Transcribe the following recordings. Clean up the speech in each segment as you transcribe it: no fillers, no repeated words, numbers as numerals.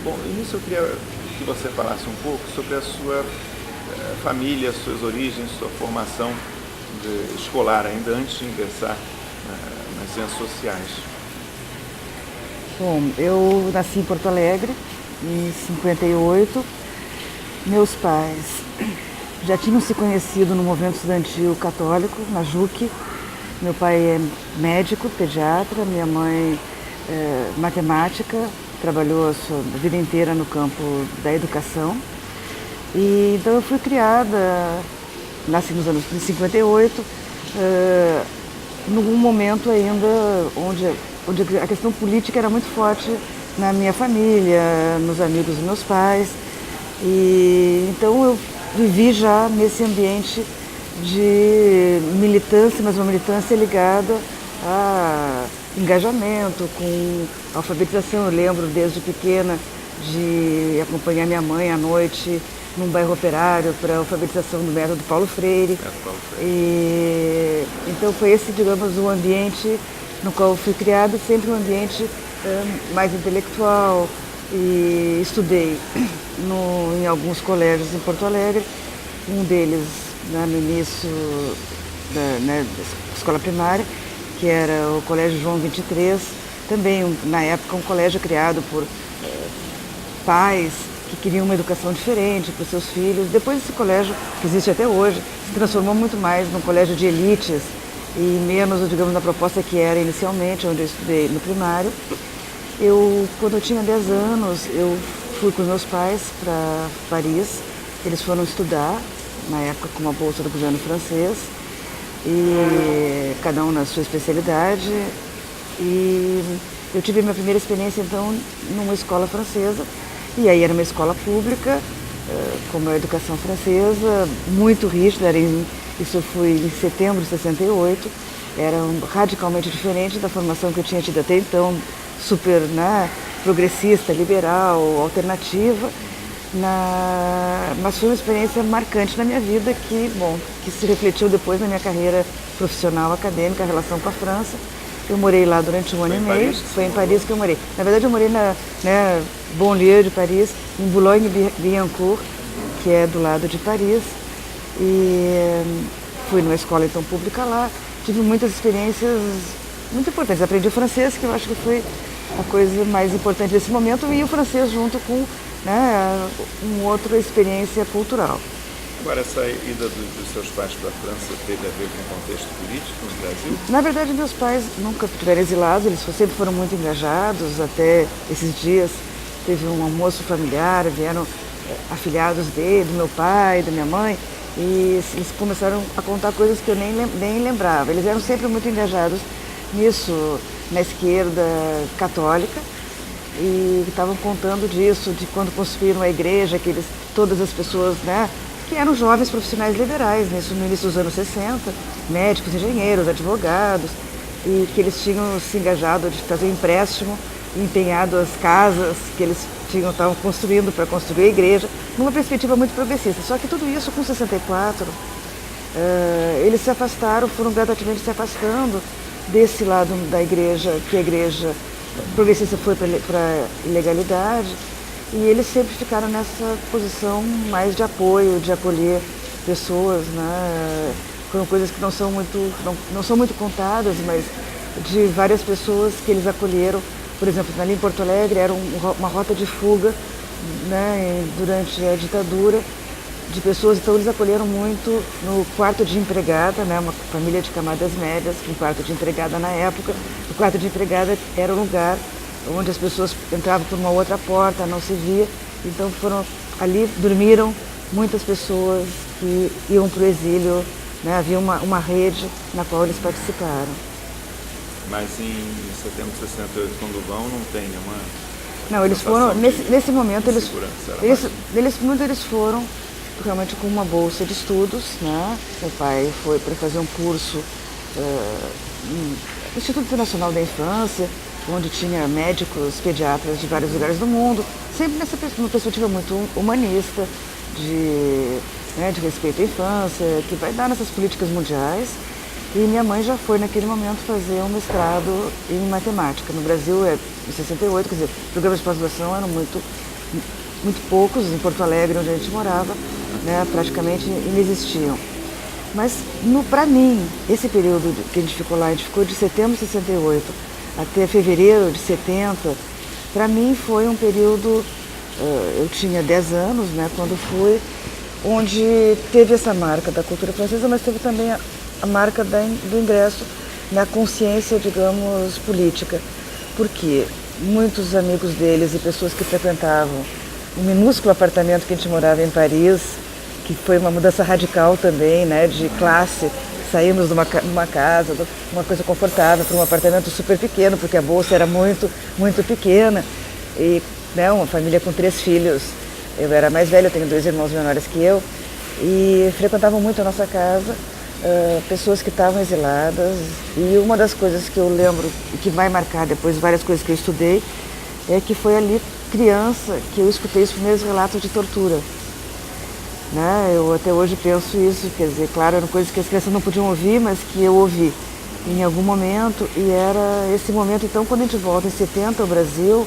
Bom, nisso eu queria que você falasse um pouco sobre a sua família, suas origens, sua formação escolar, ainda antes de ingressar nas ciências sociais. Bom, eu nasci em Porto Alegre em 58. Meus pais já tinham se conhecido no movimento estudantil católico, na JUC. Meu pai é médico, pediatra, minha mãe é matemática, trabalhou a sua vida inteira no campo da educação. E então eu fui criada, nasci nos anos de 58, num momento ainda onde a questão política era muito forte na minha família, nos amigos dos meus pais. E então eu vivi já nesse ambiente de militância, mas uma militância ligada a engajamento, com alfabetização. Eu lembro desde pequena de acompanhar minha mãe à noite num bairro operário para a alfabetização do método Paulo Freire. E então foi esse, digamos, o ambiente no qual eu fui criada, sempre um ambiente mais intelectual, e estudei em alguns colégios em Porto Alegre, um deles no início da escola primária, que era o Colégio João 23, também na época um colégio criado por pais que queriam uma educação diferente para os seus filhos. Depois esse colégio, que existe até hoje, se transformou muito mais num colégio de elites e menos, digamos, na proposta que era inicialmente, onde eu estudei no primário. Quando eu tinha 10 anos, eu fui com meus pais para Paris. Eles foram estudar, na época com uma bolsa do governo francês, e cada um na sua especialidade. E eu tive minha primeira experiência, então, numa escola francesa. E aí era uma escola pública, com uma educação francesa, muito rígida. Isso eu fui em setembro de 68. Era radicalmente diferente da formação que eu tinha tido até então, super progressista, liberal, alternativa. Mas foi uma experiência marcante na minha vida que se refletiu depois na minha carreira profissional, acadêmica, a relação com a França. Eu morei lá durante um ano e meio. Foi em Paris que eu morei. Na verdade, eu morei na banlieue de Paris, em Boulogne-Billancourt, que é do lado de Paris. E fui numa escola então pública lá. Tive muitas experiências muito importantes. Aprendi o francês, que eu acho que foi a coisa mais importante desse momento, e o francês junto com uma outra experiência cultural. Agora, essa ida dos seus pais para a França teve a ver com o contexto político no Brasil? Na verdade, meus pais nunca tiveram exilados, eles sempre foram muito engajados. Até esses dias teve um almoço familiar, vieram afilhados do meu pai, da minha mãe, e eles começaram a contar coisas que eu nem lembrava. Eles eram sempre muito engajados nisso, na esquerda católica, e estavam contando disso, de quando construíram a igreja, todas as pessoas, que eram jovens profissionais liberais, no início dos anos 60, médicos, engenheiros, advogados, e que eles tinham se engajado de fazer empréstimo, empenhado as casas que eles estavam construindo para construir a igreja, numa perspectiva muito progressista. Só que tudo isso com 64, eles se afastaram, foram gradativamente se afastando desse lado da igreja, que a igreja progressista foi para a ilegalidade, e eles sempre ficaram nessa posição mais de apoio, de acolher pessoas, Foram coisas que não são muito contadas, mas de várias pessoas que eles acolheram. Por exemplo, ali em Porto Alegre era uma rota de fuga, durante a ditadura, de pessoas. Então eles acolheram muito no quarto de empregada, uma família de camadas médias, um quarto de empregada na época. O quarto de empregada era um lugar onde as pessoas entravam por uma outra porta, não se via. Então ali dormiram muitas pessoas que iam para o exílio, havia uma rede na qual eles participaram. Mas em setembro de 68, quando vão, não tem nenhuma... Não, eles foram, nesse momento, eles foram realmente com uma bolsa de estudos, Meu pai foi para fazer um curso no Instituto Internacional da Infância, onde tinha médicos, pediatras de vários lugares do mundo, sempre numa perspectiva muito humanista, de respeito à infância, que vai dar nessas políticas mundiais. E minha mãe já foi, naquele momento, fazer um mestrado em matemática. No Brasil, em 68, quer dizer, programas de pós-graduação eram muito muito poucos, em Porto Alegre, onde a gente morava, né, praticamente inexistiam. Mas, para mim, esse período que a gente ficou de setembro de 68 até fevereiro de 70, para mim foi um período, eu tinha 10 anos, né, quando fui, onde teve essa marca da cultura francesa, mas teve também a marca do ingresso na consciência, digamos, política. Porque muitos amigos deles e pessoas que frequentavam um minúsculo apartamento que a gente morava em Paris, que foi uma mudança radical também, né, de classe. Saímos de uma casa, uma coisa confortável, para um apartamento super pequeno, porque a bolsa era muito, muito pequena. E, né, uma família com 3 filhos. Eu era mais velha, eu tenho 2 irmãos menores que eu. E frequentavam muito a nossa casa, pessoas que estavam exiladas. E uma das coisas que eu lembro, e que vai marcar depois várias coisas que eu estudei, é que foi ali, criança, que eu escutei os primeiros relatos de tortura. Né? Eu até hoje penso isso, quer dizer, claro, eram coisas que as crianças não podiam ouvir, mas que eu ouvi em algum momento, e era esse momento. Então, quando a gente volta em 70 ao Brasil,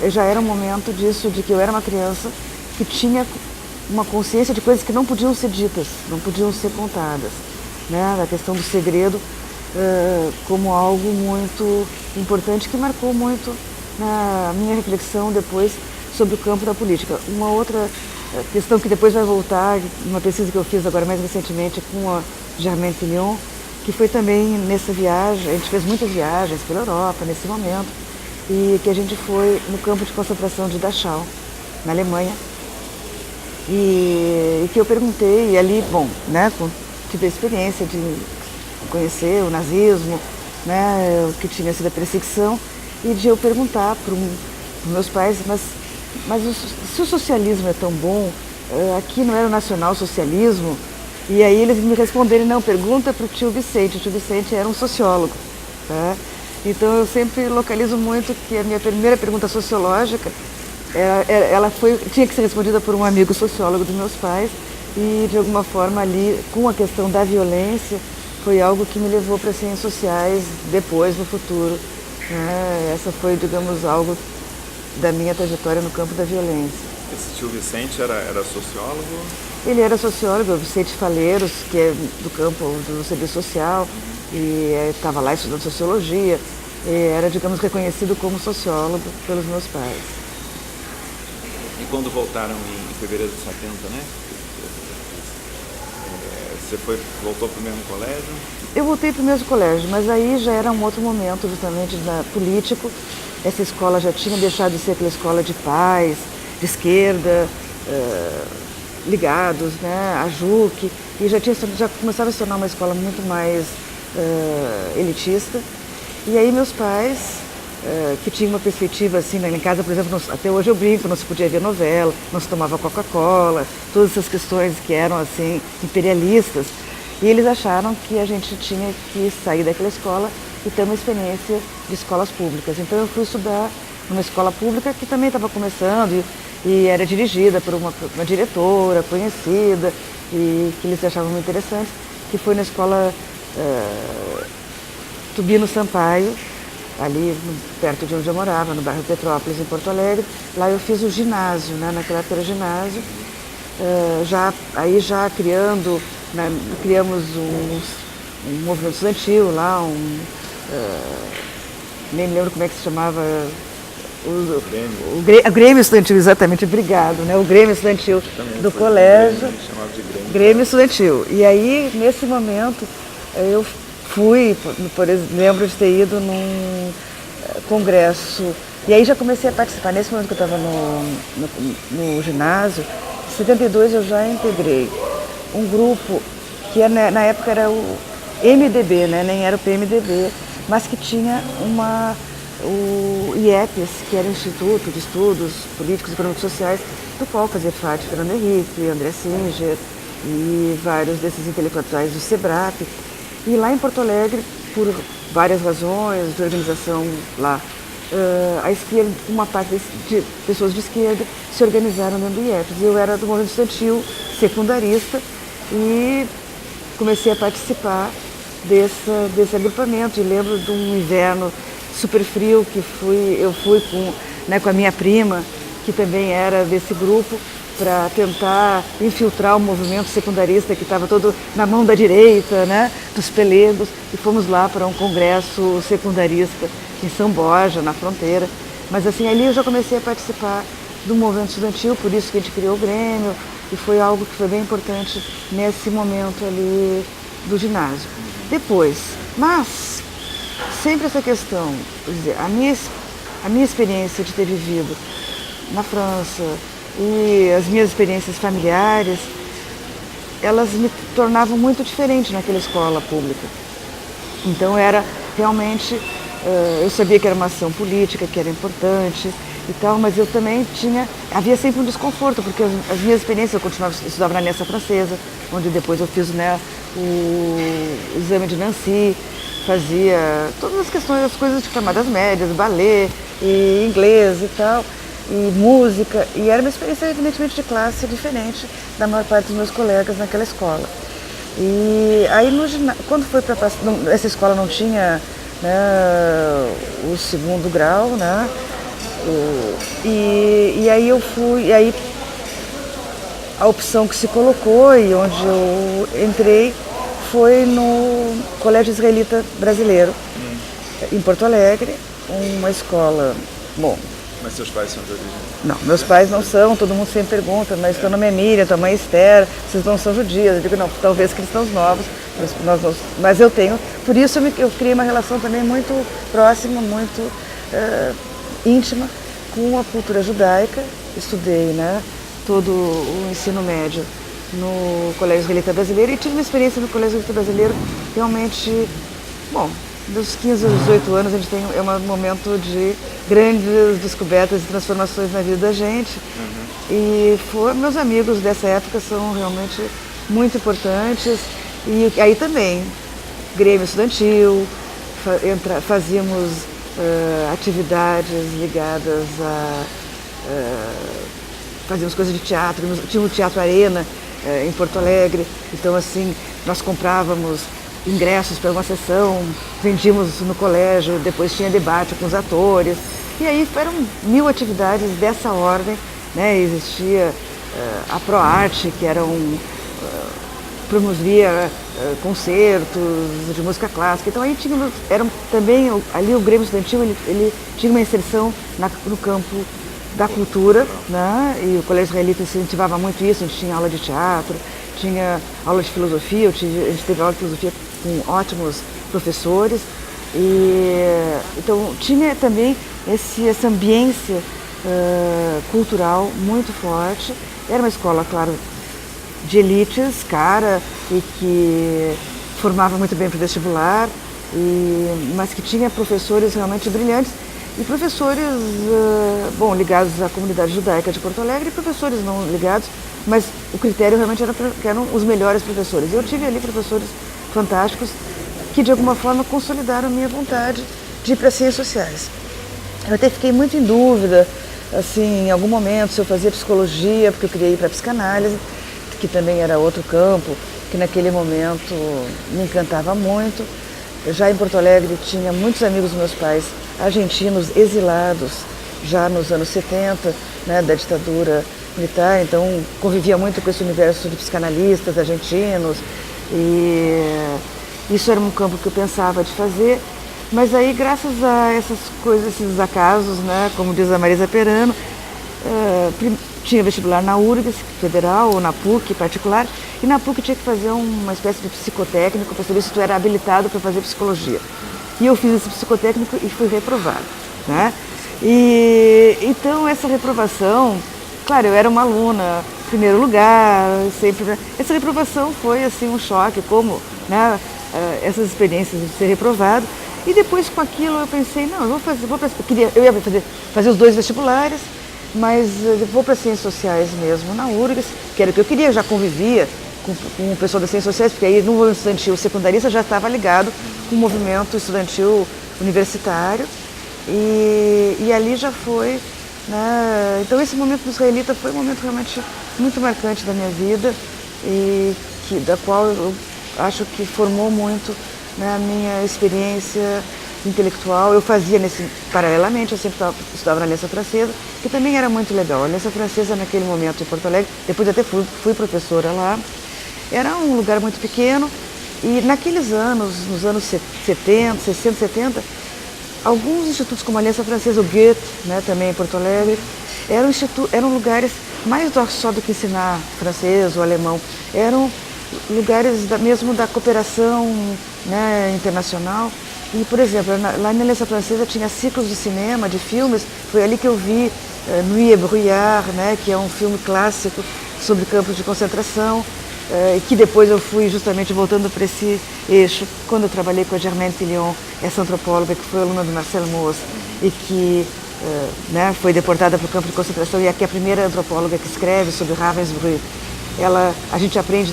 já era um momento disso, de que eu era uma criança que tinha uma consciência de coisas que não podiam ser ditas, não podiam ser contadas, né? A questão do segredo como algo muito importante, que marcou muito na minha reflexão depois sobre o campo da política. Uma outra questão que depois vai voltar, uma pesquisa que eu fiz agora mais recentemente com a Germaine Fillon, que foi também nessa viagem, a gente fez muitas viagens pela Europa nesse momento, e que a gente foi no campo de concentração de Dachau, na Alemanha, e que eu perguntei, e ali, bom, né, tive a experiência de conhecer o nazismo, né, o que tinha sido a perseguição, e de eu perguntar para os meus pais, mas se o socialismo é tão bom, aqui não era o nacional-socialismo? E aí eles me responderam, não, pergunta para o tio Vicente. O tio Vicente era um sociólogo. Tá? Então eu sempre localizo muito que a minha primeira pergunta sociológica, tinha que ser respondida por um amigo sociólogo dos meus pais, e de alguma forma ali, com a questão da violência, foi algo que me levou para ciências sociais depois, no futuro. Essa foi, digamos, algo da minha trajetória no campo da violência. Esse tio Vicente era sociólogo? Ele era sociólogo, o Vicente Faleiros, que é do campo do serviço social, e estava lá estudando sociologia, e era, digamos, reconhecido como sociólogo pelos meus pais. E quando voltaram em fevereiro de 70, né? Você voltou para o mesmo colégio? Eu voltei para o mesmo colégio, mas aí já era um outro momento, justamente, político. Essa escola já tinha deixado de ser aquela escola de pais, de esquerda, ligados, né, à JUC, e já começava a se tornar uma escola muito mais elitista. E aí meus pais, que tinham uma perspectiva assim, né, em casa, por exemplo, até hoje eu brinco, não se podia ver novela, não se tomava Coca-Cola, todas essas questões que eram assim imperialistas, e eles acharam que a gente tinha que sair daquela escola e ter uma experiência de escolas públicas. Então eu fui estudar numa escola pública que também estava começando e era dirigida por uma diretora conhecida e que eles achavam muito interessante, que foi na escola Tubino Sampaio, ali perto de onde eu morava, no bairro Petrópolis, em Porto Alegre. Lá eu fiz o ginásio, né? Naquela época era ginásio, já criamos um movimento estudantil lá, nem me lembro como é que se chamava, o Grêmio Estudantil, exatamente, obrigado, né? O Grêmio Estudantil do colégio, Grêmio Estudantil. E aí, nesse momento, eu fui, lembro de ter ido num congresso, e aí já comecei a participar. Nesse momento que eu estava no ginásio, em 72 eu já integrei um grupo que na época era o MDB, né? Nem era o PMDB, mas que tinha o IEPES, que era o Instituto de Estudos Políticos e Econômicos Sociais, do qual fazia parte Fernando Henrique, André Singer e vários desses intelectuais do SEBRAP. E lá em Porto Alegre, por várias razões de organização lá, a esquerda, uma parte de pessoas de esquerda se organizaram dentro do IEPES. Eu era do movimento estudantil secundarista e comecei a participar desse agrupamento. E lembro de um inverno super frio que eu fui com a minha prima que também era desse grupo, para tentar infiltrar o movimento secundarista que estava todo na mão da direita, né, dos pelegos, e fomos lá para um congresso secundarista em São Borja, na fronteira. Mas assim, ali eu já comecei a participar do movimento estudantil, por isso que a gente criou o Grêmio, e foi algo que foi bem importante nesse momento ali do ginásio. Depois, mas sempre essa questão, quer dizer, a minha experiência de ter vivido na França e as minhas experiências familiares, elas me tornavam muito diferente naquela escola pública. Então era realmente, eu sabia que era uma ação política, que era importante e tal, mas eu também havia sempre um desconforto, porque as minhas experiências, eu estudava na Aliança Francesa, onde depois eu fiz, né, o exame de Nancy, fazia todas as questões, as coisas de camadas médias, balé, e inglês e tal, e música, e era uma experiência evidentemente de classe diferente da maior parte dos meus colegas naquela escola. E aí quando foi para essa escola não tinha, né, o segundo grau, né, e aí eu fui, e aí a opção que se colocou e onde eu entrei foi no Colégio Israelita Brasileiro, em Porto Alegre, uma escola, bom... Mas seus pais são de origem? Não, meus pais não são, todo mundo sempre pergunta, mas teu nome é Miriam, tua mãe é Esther, vocês não são judias. Eu digo, não, talvez cristãos novos, mas eu tenho, por isso eu criei uma relação também muito próxima, muito íntima com a cultura judaica. Estudei, né, todo o ensino médio no Colégio Israelita Brasileiro e tive uma experiência no Colégio Israelita Brasileiro realmente, bom, dos 15 aos 18 anos a gente é um momento de grandes descobertas e transformações na vida da gente. E meus amigos dessa época são realmente muito importantes. E aí também, Grêmio Estudantil, fazíamos atividades ligadas fazíamos coisas de teatro, tinha o Teatro Arena em Porto Alegre, então assim, nós comprávamos ingressos para uma sessão, vendíamos no colégio, depois tinha debate com os atores, e aí eram 1000 atividades dessa ordem, né? Existia a ProArte, que promovia concertos de música clássica, então aí também ali o Grêmio Estudantil, ele tinha uma inserção no campo da cultura, né? E o Colégio Israelita incentivava muito isso, a gente tinha aula de teatro, tinha aula de filosofia, a gente teve aula de filosofia com ótimos professores, então tinha também essa ambiência cultural muito forte. Era uma escola, claro, de elites, cara, e que formava muito bem para o vestibular, mas que tinha professores realmente brilhantes, e professores, ligados à comunidade judaica de Porto Alegre, e professores não ligados, mas o critério realmente era que eram os melhores professores. Eu tive ali professores fantásticos que, de alguma forma, consolidaram a minha vontade de ir para as ciências sociais. Eu até fiquei muito em dúvida, assim, em algum momento, se eu fazia psicologia, porque eu queria ir para a psicanálise, que também era outro campo, que naquele momento me encantava muito. Já em Porto Alegre tinha muitos amigos dos meus pais argentinos exilados, já nos anos 70, né, da ditadura militar, então convivia muito com esse universo de psicanalistas argentinos, e isso era um campo que eu pensava de fazer, mas aí, graças a essas coisas, esses acasos, né, como diz a Marisa Perano, tinha vestibular na URGS federal ou na PUC particular, e na PUC tinha que fazer uma espécie de psicotécnico para saber se tu era habilitado para fazer psicologia. E eu fiz esse psicotécnico e fui reprovado, né? E então essa reprovação, claro, eu era uma aluna, primeiro lugar, sempre. Essa reprovação foi assim um choque, como, né, essas experiências de ser reprovado. E depois com aquilo eu pensei, não, eu ia fazer os 2 vestibulares, mas eu vou para Ciências Sociais mesmo, na URGS, que era o que eu queria, já convivia com o pessoal das Ciências Sociais, porque aí no movimento estudantil secundarista já estava ligado com o movimento estudantil universitário, e ali já foi, né? Então esse momento do israelita foi um momento realmente muito marcante da minha vida, e da qual eu acho que formou muito, né, a minha experiência intelectual. Eu fazia paralelamente, eu sempre estudava na Aliança Francesa, que também era muito legal. A Aliança Francesa, naquele momento em Porto Alegre, depois até fui professora lá, era um lugar muito pequeno. E naqueles anos, nos anos 70, 60, 70, alguns institutos como a Aliança Francesa, o Goethe, né, também em Porto Alegre, eram lugares mais só do que ensinar francês ou alemão, eram lugares mesmo da cooperação, né, internacional. E, por exemplo, lá na Aliança Francesa tinha ciclos de cinema, de filmes, foi ali que eu vi Nuit et Brouillard, né, que é um filme clássico sobre campos de concentração, que depois eu fui justamente voltando para esse eixo, quando eu trabalhei com a Germaine Tillion, essa antropóloga que foi aluna do Marcel Mauss e que né, foi deportada para o campo de concentração e é a primeira antropóloga que escreve sobre Ravensbrück. A gente aprende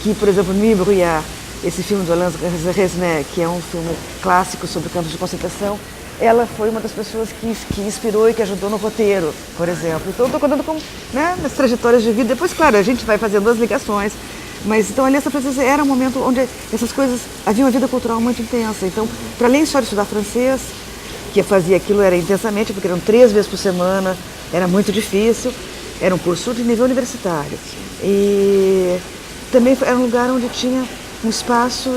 que, por exemplo, Nuit et Brouillard, esse filme do Alain Resnais, que é um filme clássico sobre campos de concentração, ela foi uma das pessoas que inspirou e que ajudou no roteiro, por exemplo. Então, eu estou contando com, né, nas trajetórias de vida. Depois, claro, a gente vai fazendo as ligações. Mas, então, a Aliança Francesa era um momento onde essas coisas... Havia uma vida cultural muito intensa. Então, para além só de estudar francês, que fazia aquilo era intensamente, porque eram 3 vezes por semana, era muito difícil. Era um curso de nível universitário. E também era um lugar onde tinha um espaço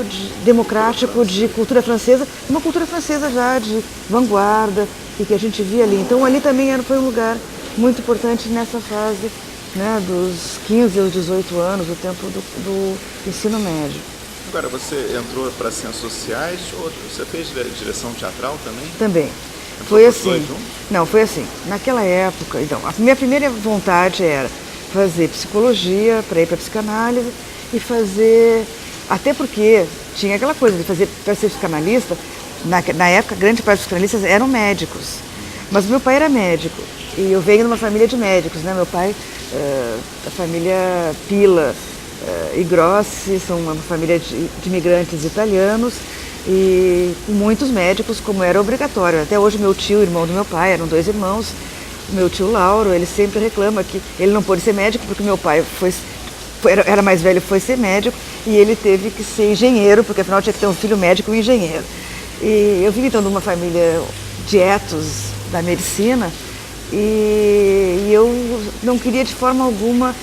democrático de cultura francesa, uma cultura francesa já de vanguarda e que a gente via ali. Então ali também foi um lugar muito importante nessa fase, né, dos 15 aos 18 anos, o tempo do ensino médio. Agora, você entrou para Ciências Sociais, ou você fez direção teatral também? Também. Foi assim. Não, foi assim. Naquela época, então, a minha primeira vontade era fazer psicologia, para ir para psicanálise e fazer... Até porque tinha aquela coisa de fazer, para ser psicanalista, na época, grande parte dos psicanalistas eram médicos. Mas meu pai era médico e eu venho de uma família de médicos, né? Meu pai, a família Pila e Grossi, são uma família de imigrantes italianos e com muitos médicos, como era obrigatório. Até hoje meu tio, irmão do meu pai, eram 2 irmãos. Meu tio Lauro, ele sempre reclama que ele não pôde ser médico porque meu pai era mais velho, foi ser médico e ele teve que ser engenheiro, porque afinal tinha que ter um filho médico e um engenheiro. E eu vim então de uma família de etos da medicina e eu não queria de forma alguma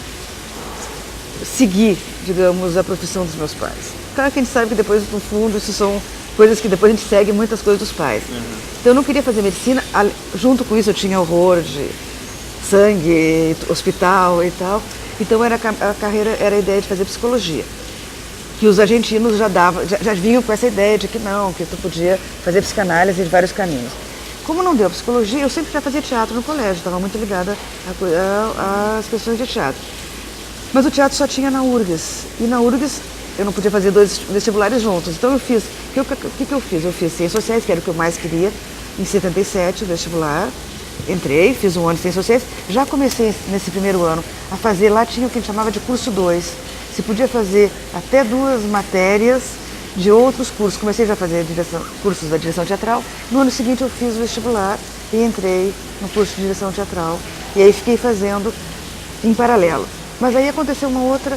seguir, digamos, a profissão dos meus pais. Claro que a gente sabe que depois, no fundo, isso são coisas que depois a gente segue muitas coisas dos pais. Então eu não queria fazer medicina, junto com isso eu tinha horror de sangue, hospital e tal. Então a carreira era a ideia de fazer psicologia, que os argentinos já vinham com essa ideia de que não, que tu podia fazer psicanálise de vários caminhos. Como não deu psicologia, eu sempre já fazia teatro no colégio, estava muito ligada às questões de teatro. Mas o teatro só tinha na URGS, e na URGS eu não podia fazer 2 vestibulares juntos. Então eu fiz, o que eu fiz? Eu fiz Ciências Sociais, que era o que eu mais queria, em 77, o vestibular. Entrei, fiz um ano de Ciências Sociais, já comecei nesse primeiro ano a fazer, lá tinha o que a gente chamava de curso 2. Se podia fazer até 2 matérias de outros cursos. Comecei já a fazer cursos da direção teatral. No ano seguinte eu fiz o vestibular e entrei no curso de direção teatral. E aí fiquei fazendo em paralelo. Mas aí aconteceu um outro,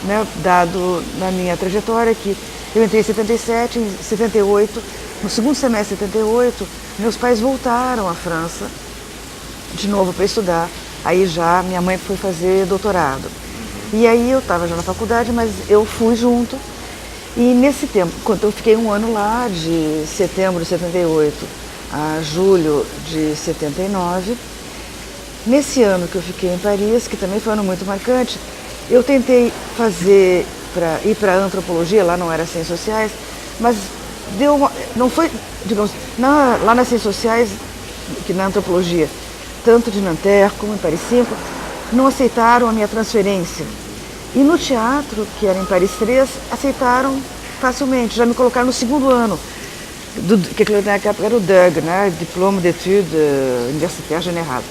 né, dado na minha trajetória, que eu entrei em 77, em 78, no segundo semestre de 78, meus pais voltaram à França de novo para estudar. Aí já minha mãe foi fazer doutorado. E aí eu estava já na faculdade, mas eu fui junto. E nesse tempo, quando eu fiquei um ano lá, de setembro de 78 a julho de 79, nesse ano que eu fiquei em Paris, que também foi um ano muito marcante, eu tentei ir para antropologia, lá não era Ciências Sociais, mas não foi, digamos, lá nas Ciências Sociais, que na antropologia, tanto de Nanterre como em Paris 5, não aceitaram a minha transferência. E no teatro, que era em Paris 3, aceitaram facilmente, já me colocaram no segundo ano, que naquela época era o DUG, né, Diplôme d'études universitaires générales.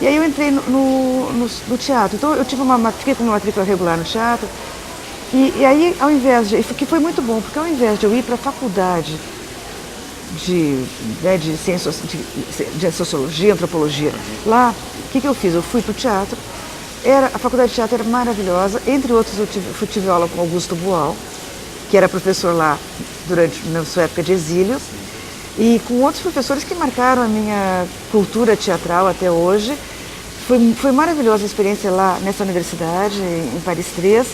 E aí eu entrei no teatro, então eu fiquei com uma matrícula regular no teatro, e aí ao invés que foi muito bom, porque ao invés de eu ir para a faculdade de ciências, de sociologia, antropologia, lá, o que eu fiz? Eu fui para o teatro, a faculdade de teatro era maravilhosa, entre outros eu tive aula com Augusto Boal, que era professor lá na sua época de exílio, e com outros professores que marcaram a minha cultura teatral até hoje. Foi maravilhosa a experiência lá nessa universidade, em Paris 3.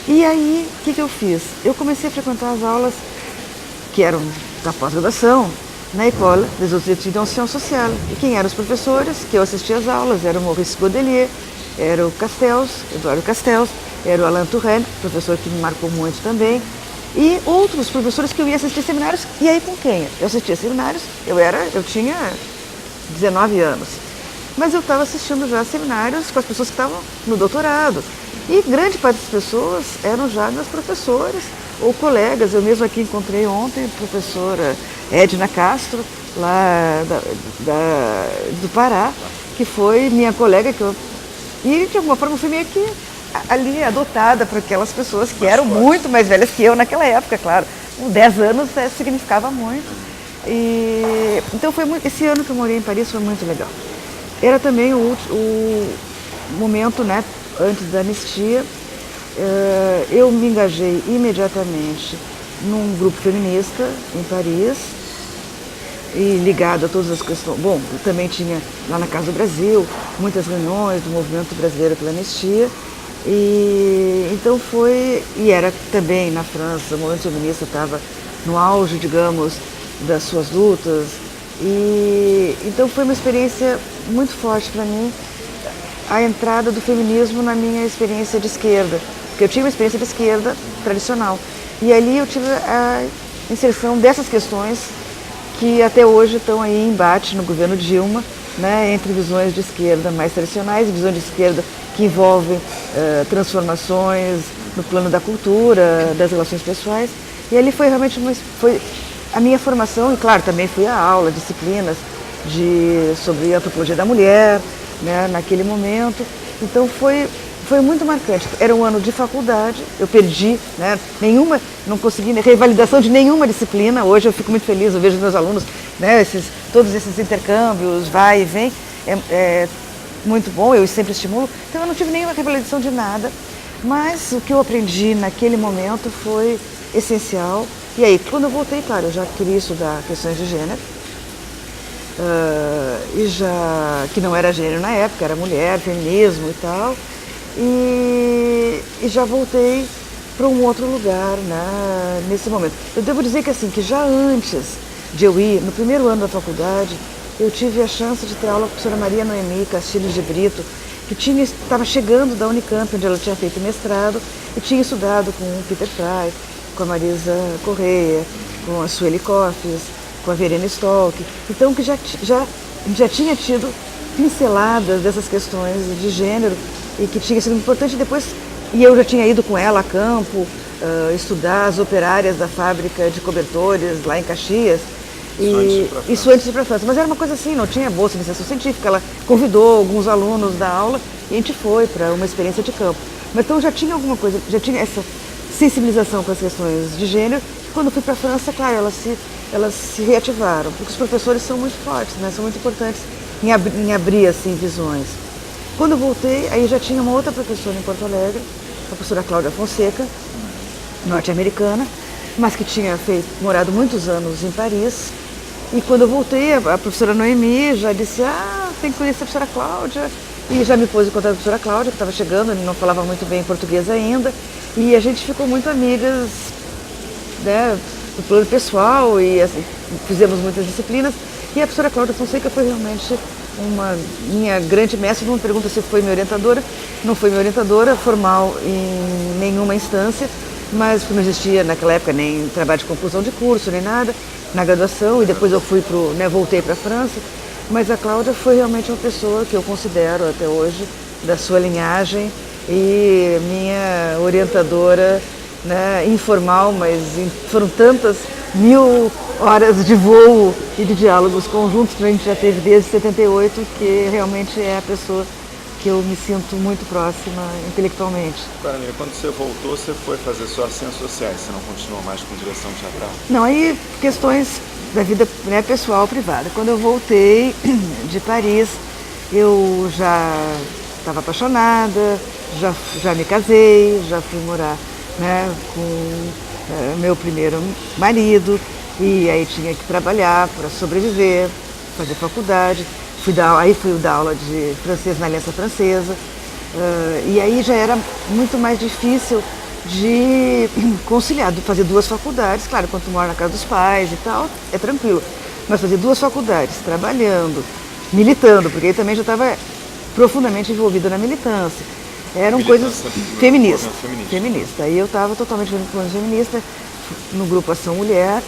E aí, o que eu fiz? Eu comecei a frequentar as aulas que eram da pós-graduação, na École des Hautes Études en Sciences Sociales. E quem eram os professores que eu assistia às aulas? Era o Maurice Godelier, era o Castells, Eduardo Castells, era o Alain Touraine, professor que me marcou muito também, e outros professores que eu ia assistir seminários. E aí com quem? Eu assistia seminários, eu tinha 19 anos, mas eu estava assistindo já seminários com as pessoas que estavam no doutorado. E grande parte das pessoas eram já meus professores ou colegas. Eu mesmo aqui encontrei ontem a professora Edna Castro, lá do Pará, que foi minha colega, e de alguma forma fui meio que ali adotada por aquelas pessoas que eram muito mais velhas que eu naquela época, claro. Com 10 anos significava muito. Então esse ano que eu morei em Paris foi muito legal. Era também o momento, né, antes da anistia. Eu me engajei imediatamente num grupo feminista em Paris, e ligado a todas as questões. Bom, eu também tinha lá na Casa do Brasil muitas reuniões do Movimento Brasileiro pela Anistia, então e era também na França, o movimento feminista estava no auge, digamos, das suas lutas, então foi uma experiência muito forte para mim, a entrada do feminismo na minha experiência de esquerda, porque eu tinha uma experiência de esquerda tradicional, e ali eu tive a inserção dessas questões que até hoje estão aí em embate no governo Dilma, né, entre visões de esquerda mais tradicionais e visões de esquerda que envolvem transformações no plano da cultura, das relações pessoais. E ali foi realmente foi a minha formação, e claro, também fui a aula, disciplinas sobre antropologia da mulher, né, naquele momento. Então foi muito marcante. Era um ano de faculdade, eu perdi, né, não consegui revalidação de nenhuma disciplina. Hoje eu fico muito feliz, eu vejo meus alunos, né, todos esses intercâmbios, vai e vem, é muito bom, eu sempre estimulo. Então eu não tive nenhuma revalidação de nada, mas o que eu aprendi naquele momento foi essencial. E aí, quando eu voltei, claro, eu já queria estudar questões de gênero, que não era gênero na época, era mulher, feminismo e tal. E já voltei para um outro lugar, né, nesse momento. Eu devo dizer que assim, que já antes de eu ir, no primeiro ano da faculdade, eu tive a chance de ter aula com a professora Maria Noemi Castilhos de Brito, que estava chegando da Unicamp, onde ela tinha feito mestrado, e tinha estudado com o Peter Fry, com a Marisa Correia, com a Sueli Coffes, com a Verena Stolk. Então, que já tinha tido pinceladas dessas questões de gênero, e que tinha sido importante depois. E eu já tinha ido com ela a campo, estudar as operárias da fábrica de cobertores lá em Caxias. Isso antes de ir para a França. Mas era uma coisa assim, não tinha bolsa de iniciação científica. Ela convidou alguns alunos da aula e a gente foi para uma experiência de campo. Mas então já tinha alguma coisa, já tinha essa sensibilização com as questões de gênero. Quando eu fui para a França, claro, elas se reativaram, porque os professores são muito fortes, né? São muito importantes em abrir assim, visões. Quando eu voltei, aí já tinha uma outra professora em Porto Alegre, a professora Cláudia Fonseca, norte-americana, mas que tinha morado muitos anos em Paris. E quando eu voltei, a professora Noemi já disse, tem que conhecer a professora Cláudia. E já me pôs em contato com a professora Cláudia, que estava chegando, ele não falava muito bem português ainda. E a gente ficou muito amigas, né, no plano pessoal, e assim, fizemos muitas disciplinas. E a professora Cláudia Fonseca foi realmente uma minha grande mestre. Não me pergunta se foi minha orientadora, não foi minha orientadora formal em nenhuma instância, mas não existia naquela época nem trabalho de conclusão de curso, nem nada, na graduação, e depois eu voltei para a França. Mas a Cláudia foi realmente uma pessoa que eu considero até hoje da sua linhagem e minha orientadora, né, informal, mas foram tantas 1000 horas de voo e de diálogos conjuntos que a gente já teve desde 78, que realmente é a pessoa que eu me sinto muito próxima intelectualmente. Carolina, quando você voltou, você foi fazer só ciências sociais, você não continuou mais com direção teatral? Não, aí questões da vida, né, pessoal, privada. Quando eu voltei de Paris, eu já estava apaixonada, já me casei, já fui morar, né, com meu primeiro marido, E aí tinha que trabalhar para sobreviver, fazer faculdade. Aí fui dar aula de francês na Aliança Francesa. E aí já era muito mais difícil de conciliar, de fazer duas faculdades. Claro, quando tu mora na casa dos pais e tal, é tranquilo. Mas fazer duas faculdades, trabalhando, militando, porque ele também já estava profundamente envolvida na militância. Eram coisas feministas. Feminista. Aí eu estava totalmente feminista no grupo Ação Mulher.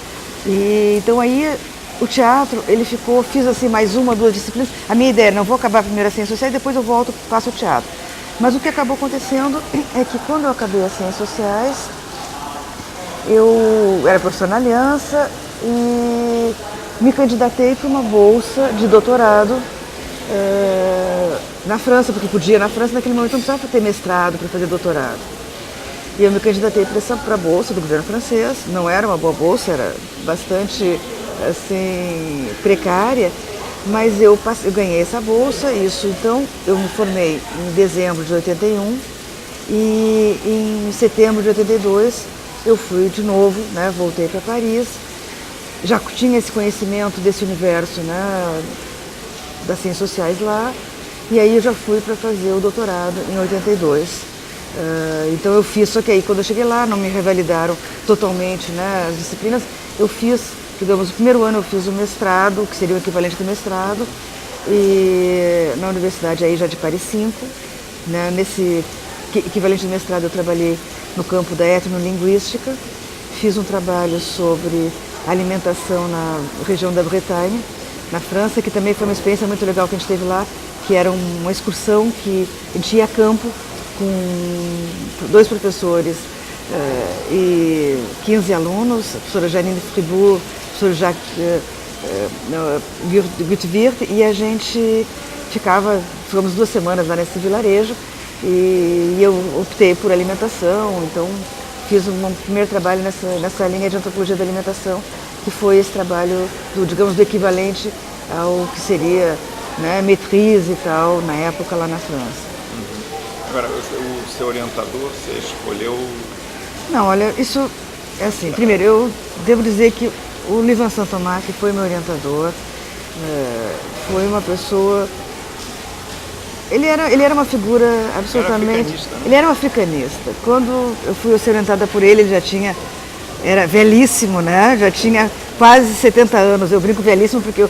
E então aí o teatro, fiz assim mais uma, duas disciplinas. A minha ideia era, não vou acabar primeiro a Ciências Sociais, depois eu volto, faço o teatro. Mas o que acabou acontecendo é que quando eu acabei as Ciências Sociais, eu era professora na Aliança e me candidatei para uma bolsa de doutorado na França, porque podia, na França naquele momento não precisava ter mestrado para fazer doutorado. E eu me candidatei para a bolsa do governo francês, não era uma boa bolsa, era bastante assim, precária, mas eu ganhei essa bolsa, então eu me formei em dezembro de 81 e em setembro de 82 eu fui de novo, né, voltei para Paris, já tinha esse conhecimento desse universo, né, das ciências sociais lá, e aí eu já fui para fazer o doutorado em 82. Então eu fiz, só que aí quando eu cheguei lá não me revalidaram totalmente, né, as disciplinas, eu fiz, digamos, o primeiro ano eu fiz o mestrado, que seria o equivalente do mestrado, e na universidade aí já de Paris 5, né, nesse equivalente do mestrado eu trabalhei no campo da etnolinguística, fiz um trabalho sobre alimentação na região da Bretagne, na França, que também foi uma experiência muito legal que a gente teve lá, que era uma excursão que a gente ia a campo com 2 professores e 15 alunos, a professora Janine Fribourg, o professor Jacques Gutwirt, e a gente ficamos 2 semanas lá nesse vilarejo e eu optei por alimentação, então fiz um primeiro trabalho nessa linha de antropologia da alimentação, que foi esse trabalho do equivalente ao que seria, né, maîtrise e tal, na época lá na França. Agora, o seu orientador, você escolheu... Não, olha, isso é assim, primeiro, eu devo dizer que o Louis Vincent Thomas, que foi meu orientador, foi uma pessoa... Ele era uma figura absolutamente... Ele era um africanista. Quando eu fui ser orientada por ele já era velíssimo, né? Já tinha quase 70 anos. Eu brinco velíssimo porque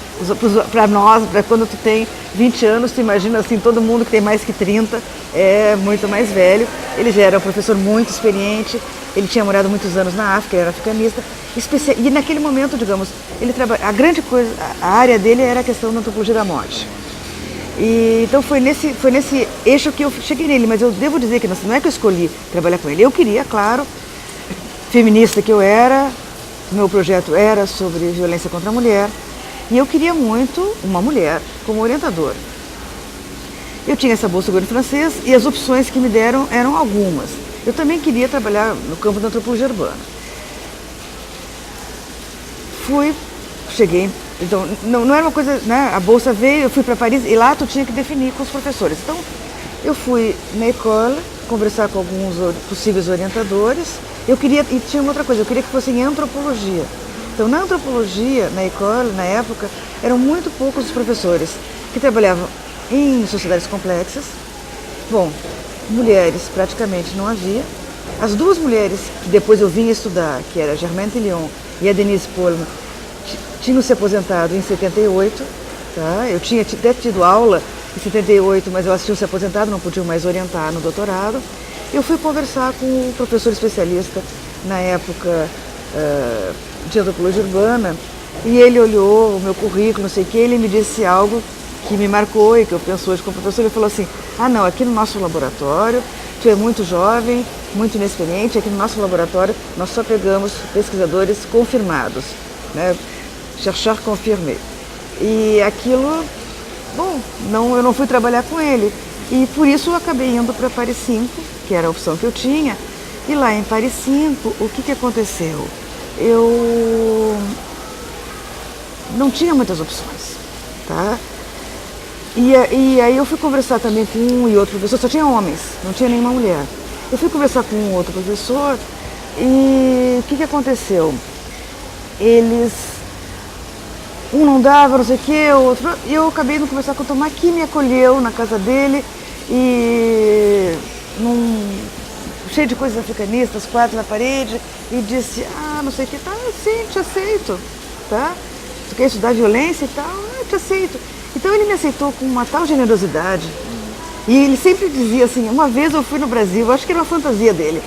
para nós, para quando tu tem 20 anos, tu imagina assim, todo mundo que tem mais que 30 é muito mais velho. Ele já era um professor muito experiente, ele tinha morado muitos anos na África, ele era africanista. E naquele momento, digamos, a grande coisa, a área dele era a questão da antropologia da morte. E então foi nesse eixo que eu cheguei nele, mas eu devo dizer que não é que eu escolhi trabalhar com ele. Eu queria, claro, feminista que eu era, meu projeto era sobre violência contra a mulher, e eu queria muito uma mulher como orientadora. Eu tinha essa bolsa do governo francês e as opções que me deram eram algumas. Eu também queria trabalhar no campo da antropologia urbana. Cheguei, então não era uma coisa, né, a bolsa veio, eu fui para Paris e lá tu tinha que definir com os professores. Então eu fui na escola conversar com alguns possíveis orientadores. E tinha uma outra coisa, eu queria que fosse em antropologia. Então na antropologia, na escola, na época, eram muito poucos os professores que trabalhavam em sociedades complexas. Bom, mulheres praticamente não havia. As 2 mulheres que depois eu vim estudar, que era a Germaine Tillion e a Denise Pohlmann, tinham se aposentado em 78, tá? Eu tinha até tido aula em 78, mas elas tinham se aposentado, não podiam mais orientar no doutorado. Eu fui conversar com o professor especialista, na época, de antropologia urbana, e ele olhou o meu currículo, não sei o que, ele me disse algo que me marcou e que eu penso hoje como professor. Ele falou assim, não, aqui no nosso laboratório, tu é muito jovem, muito inexperiente, aqui no nosso laboratório nós só pegamos pesquisadores confirmados, né? Chercheurs confirmés. E aquilo, bom, eu não fui trabalhar com ele. E por isso eu acabei indo para Paris 5, que era a opção que eu tinha. E lá em Paris 5, o que aconteceu? Eu não tinha muitas opções, tá? E aí eu fui conversar também com um e outro professor, só tinha homens, não tinha nenhuma mulher. Eu fui conversar com um outro professor e o que aconteceu? eles, um não dava, não sei o que, o outro, e eu acabei de conversar com o Tomás, que me acolheu na casa dele, e cheio de coisas africanistas, quadros na parede, e disse, não sei o que, tá, sim, te aceito, tá? Tu quer estudar violência e tal? Te aceito. Então ele me aceitou com uma tal generosidade, e ele sempre dizia assim, uma vez eu fui no Brasil, acho que era uma fantasia dele,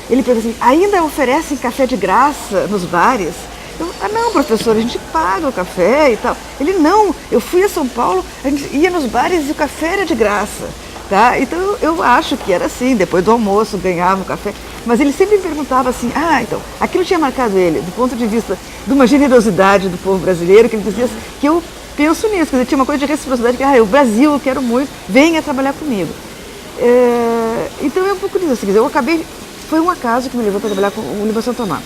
ele perguntou assim, ainda oferecem café de graça nos bares? Eu, não, professor, a gente paga o café e tal. Ele, não, eu fui a São Paulo, a gente ia nos bares e o café era de graça. Tá? Então eu acho que era assim, depois do almoço ganhava o café. Mas ele sempre me perguntava assim, então, aquilo tinha marcado ele, do ponto de vista de uma generosidade do povo brasileiro, que ele dizia assim, que eu penso nisso, quer dizer, tinha uma coisa de reciprocidade, que o Brasil, eu quero muito, venha trabalhar comigo. Então é um pouco disso, quer dizer, eu acabei, foi um acaso que me levou para trabalhar com o Universidade São Tomás.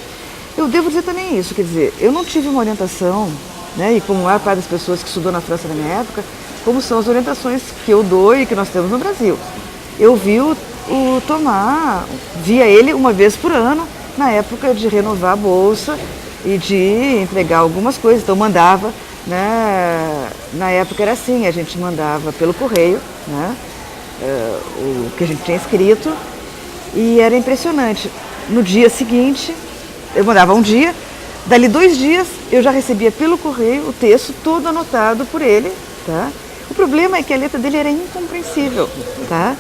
Eu devo dizer também isso, quer dizer, eu não tive uma orientação, né, e como a maior parte das pessoas que estudou na França na minha época, como são as orientações que eu dou e que nós temos no Brasil. Eu vi o Tomás, via ele uma vez por ano, na época de renovar a bolsa e de entregar algumas coisas, então mandava, né, na época era assim, a gente mandava pelo correio, né, o que a gente tinha escrito, e era impressionante. No dia seguinte, eu mandava um dia, dali 2 dias eu já recebia pelo correio o texto todo anotado por ele, tá? O problema é que a letra dele era incompreensível, tá?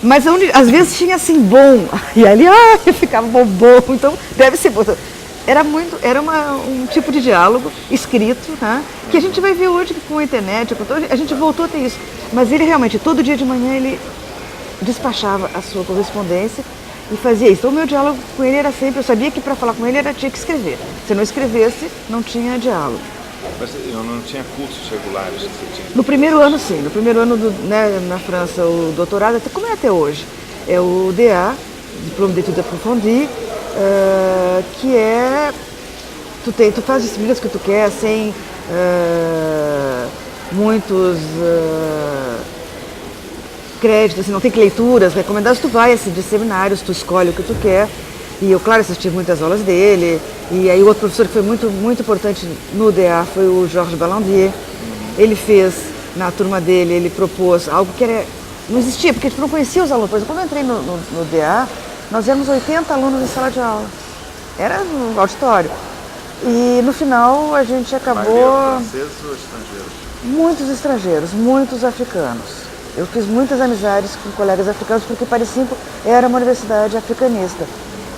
Mas às vezes tinha assim, bom, e ali, eu ficava bom, então deve ser bom. Era um tipo de diálogo escrito, tá? Que a gente vai ver hoje que com a internet, a gente voltou a ter isso. Mas ele realmente, todo dia de manhã, ele despachava a sua correspondência e fazia isso. Então o meu diálogo com ele era sempre, eu sabia que para falar com ele tinha que escrever. Se não escrevesse, não tinha diálogo. Mas eu não tinha cursos regulares que você tinha? No primeiro ano, sim. No primeiro ano, né, na França, o doutorado, como é até hoje, é o DA, Diplôme d'études approfondies, que é, tu faz disciplinas que tu quer sem muitos créditos, assim, não tem que leituras recomendadas, tu vai de seminários, tu escolhe o que tu quer. E eu, claro, assisti muitas aulas dele. E aí o outro professor que foi muito, muito importante no DA foi o Georges Ballandier. Ele fez, na turma dele, ele propôs algo que não existia, porque a gente não conhecia os alunos. Por exemplo, quando eu entrei no DA, nós éramos 80 alunos em sala de aula. Era no auditório. E no final a gente acabou... Franceses ou estrangeiros? Muitos estrangeiros, muitos africanos. Eu fiz muitas amizades com colegas africanos, porque Paris-5 era uma universidade africanista.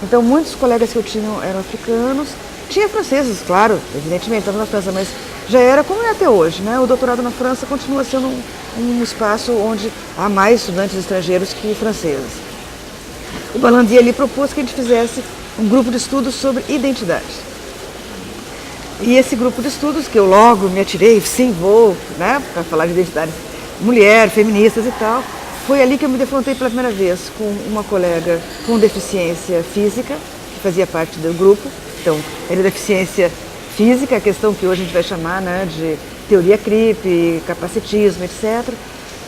Então, muitos colegas que eu tinha eram africanos. Tinha franceses, claro, evidentemente, estava na França, mas já era como é até hoje, né? O doutorado na França continua sendo um espaço onde há mais estudantes estrangeiros que franceses. O Ballandier ali propôs que a gente fizesse um grupo de estudos sobre identidade. E esse grupo de estudos, que eu logo me atirei, sim, vou, né, para falar de identidade, mulher, feministas e tal, foi ali que eu me defrontei pela primeira vez com uma colega com deficiência física, que fazia parte do grupo. Então, era deficiência física, a questão que hoje a gente vai chamar, né, de teoria CRIP, capacitismo, etc.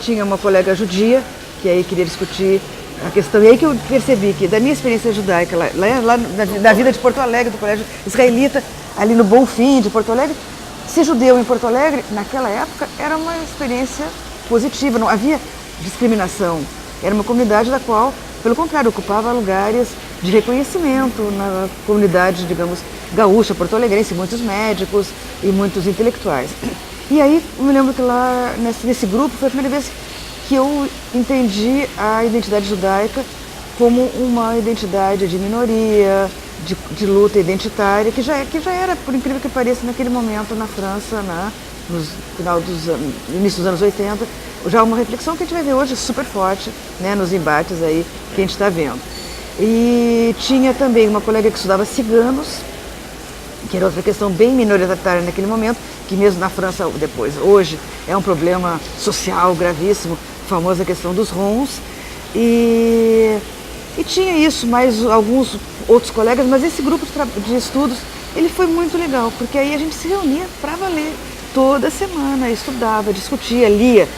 Tinha uma colega judia, que aí queria discutir a questão. E aí que eu percebi que, da minha experiência judaica, lá na vida de Porto Alegre, do colégio israelita, ali no Bonfim de Porto Alegre, ser judeu em Porto Alegre, naquela época, era uma experiência positiva, não havia discriminação. Era uma comunidade da qual, pelo contrário, ocupava lugares de reconhecimento na comunidade, digamos, gaúcha, porto-alegrense, muitos médicos e muitos intelectuais. E aí, eu me lembro que lá, nesse grupo, foi a primeira vez que eu entendi a identidade judaica como uma identidade de minoria, de luta identitária, que já era, por incrível que pareça, naquele momento na França, no início dos anos 80, já uma reflexão que a gente vai ver hoje super forte, né, nos embates aí que a gente está vendo. E tinha também uma colega que estudava ciganos, que era outra questão bem minoritária naquele momento, que mesmo na França depois, hoje, é um problema social gravíssimo, a famosa questão dos Roms. E tinha isso, mais alguns outros colegas, mas esse grupo de estudos, ele foi muito legal, porque aí a gente se reunia para valer toda semana, estudava, discutia, lia.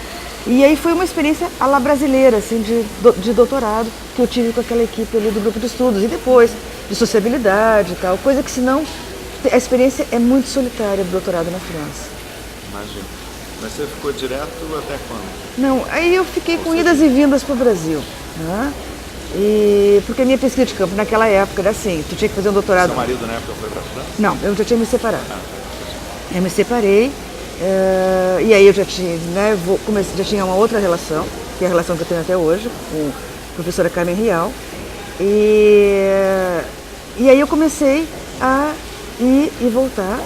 E aí foi uma experiência à la brasileira, assim, de doutorado, que eu tive com aquela equipe ali do grupo de estudos. E depois, de sociabilidade e tal, coisa que senão a experiência é muito solitária do doutorado na França. Imagina. Mas você ficou direto até quando? Não, aí eu fiquei com idas e vindas para o Brasil. Né? Porque a minha pesquisa de campo naquela época era assim, tu tinha que fazer um doutorado... Seu marido na época foi para a França? Não, eu já tinha me separado. Eu me separei, e aí eu já tinha, né, já tinha uma outra relação, que é a relação que eu tenho até hoje, com a professora Carmen Rial. E aí eu comecei a ir e voltar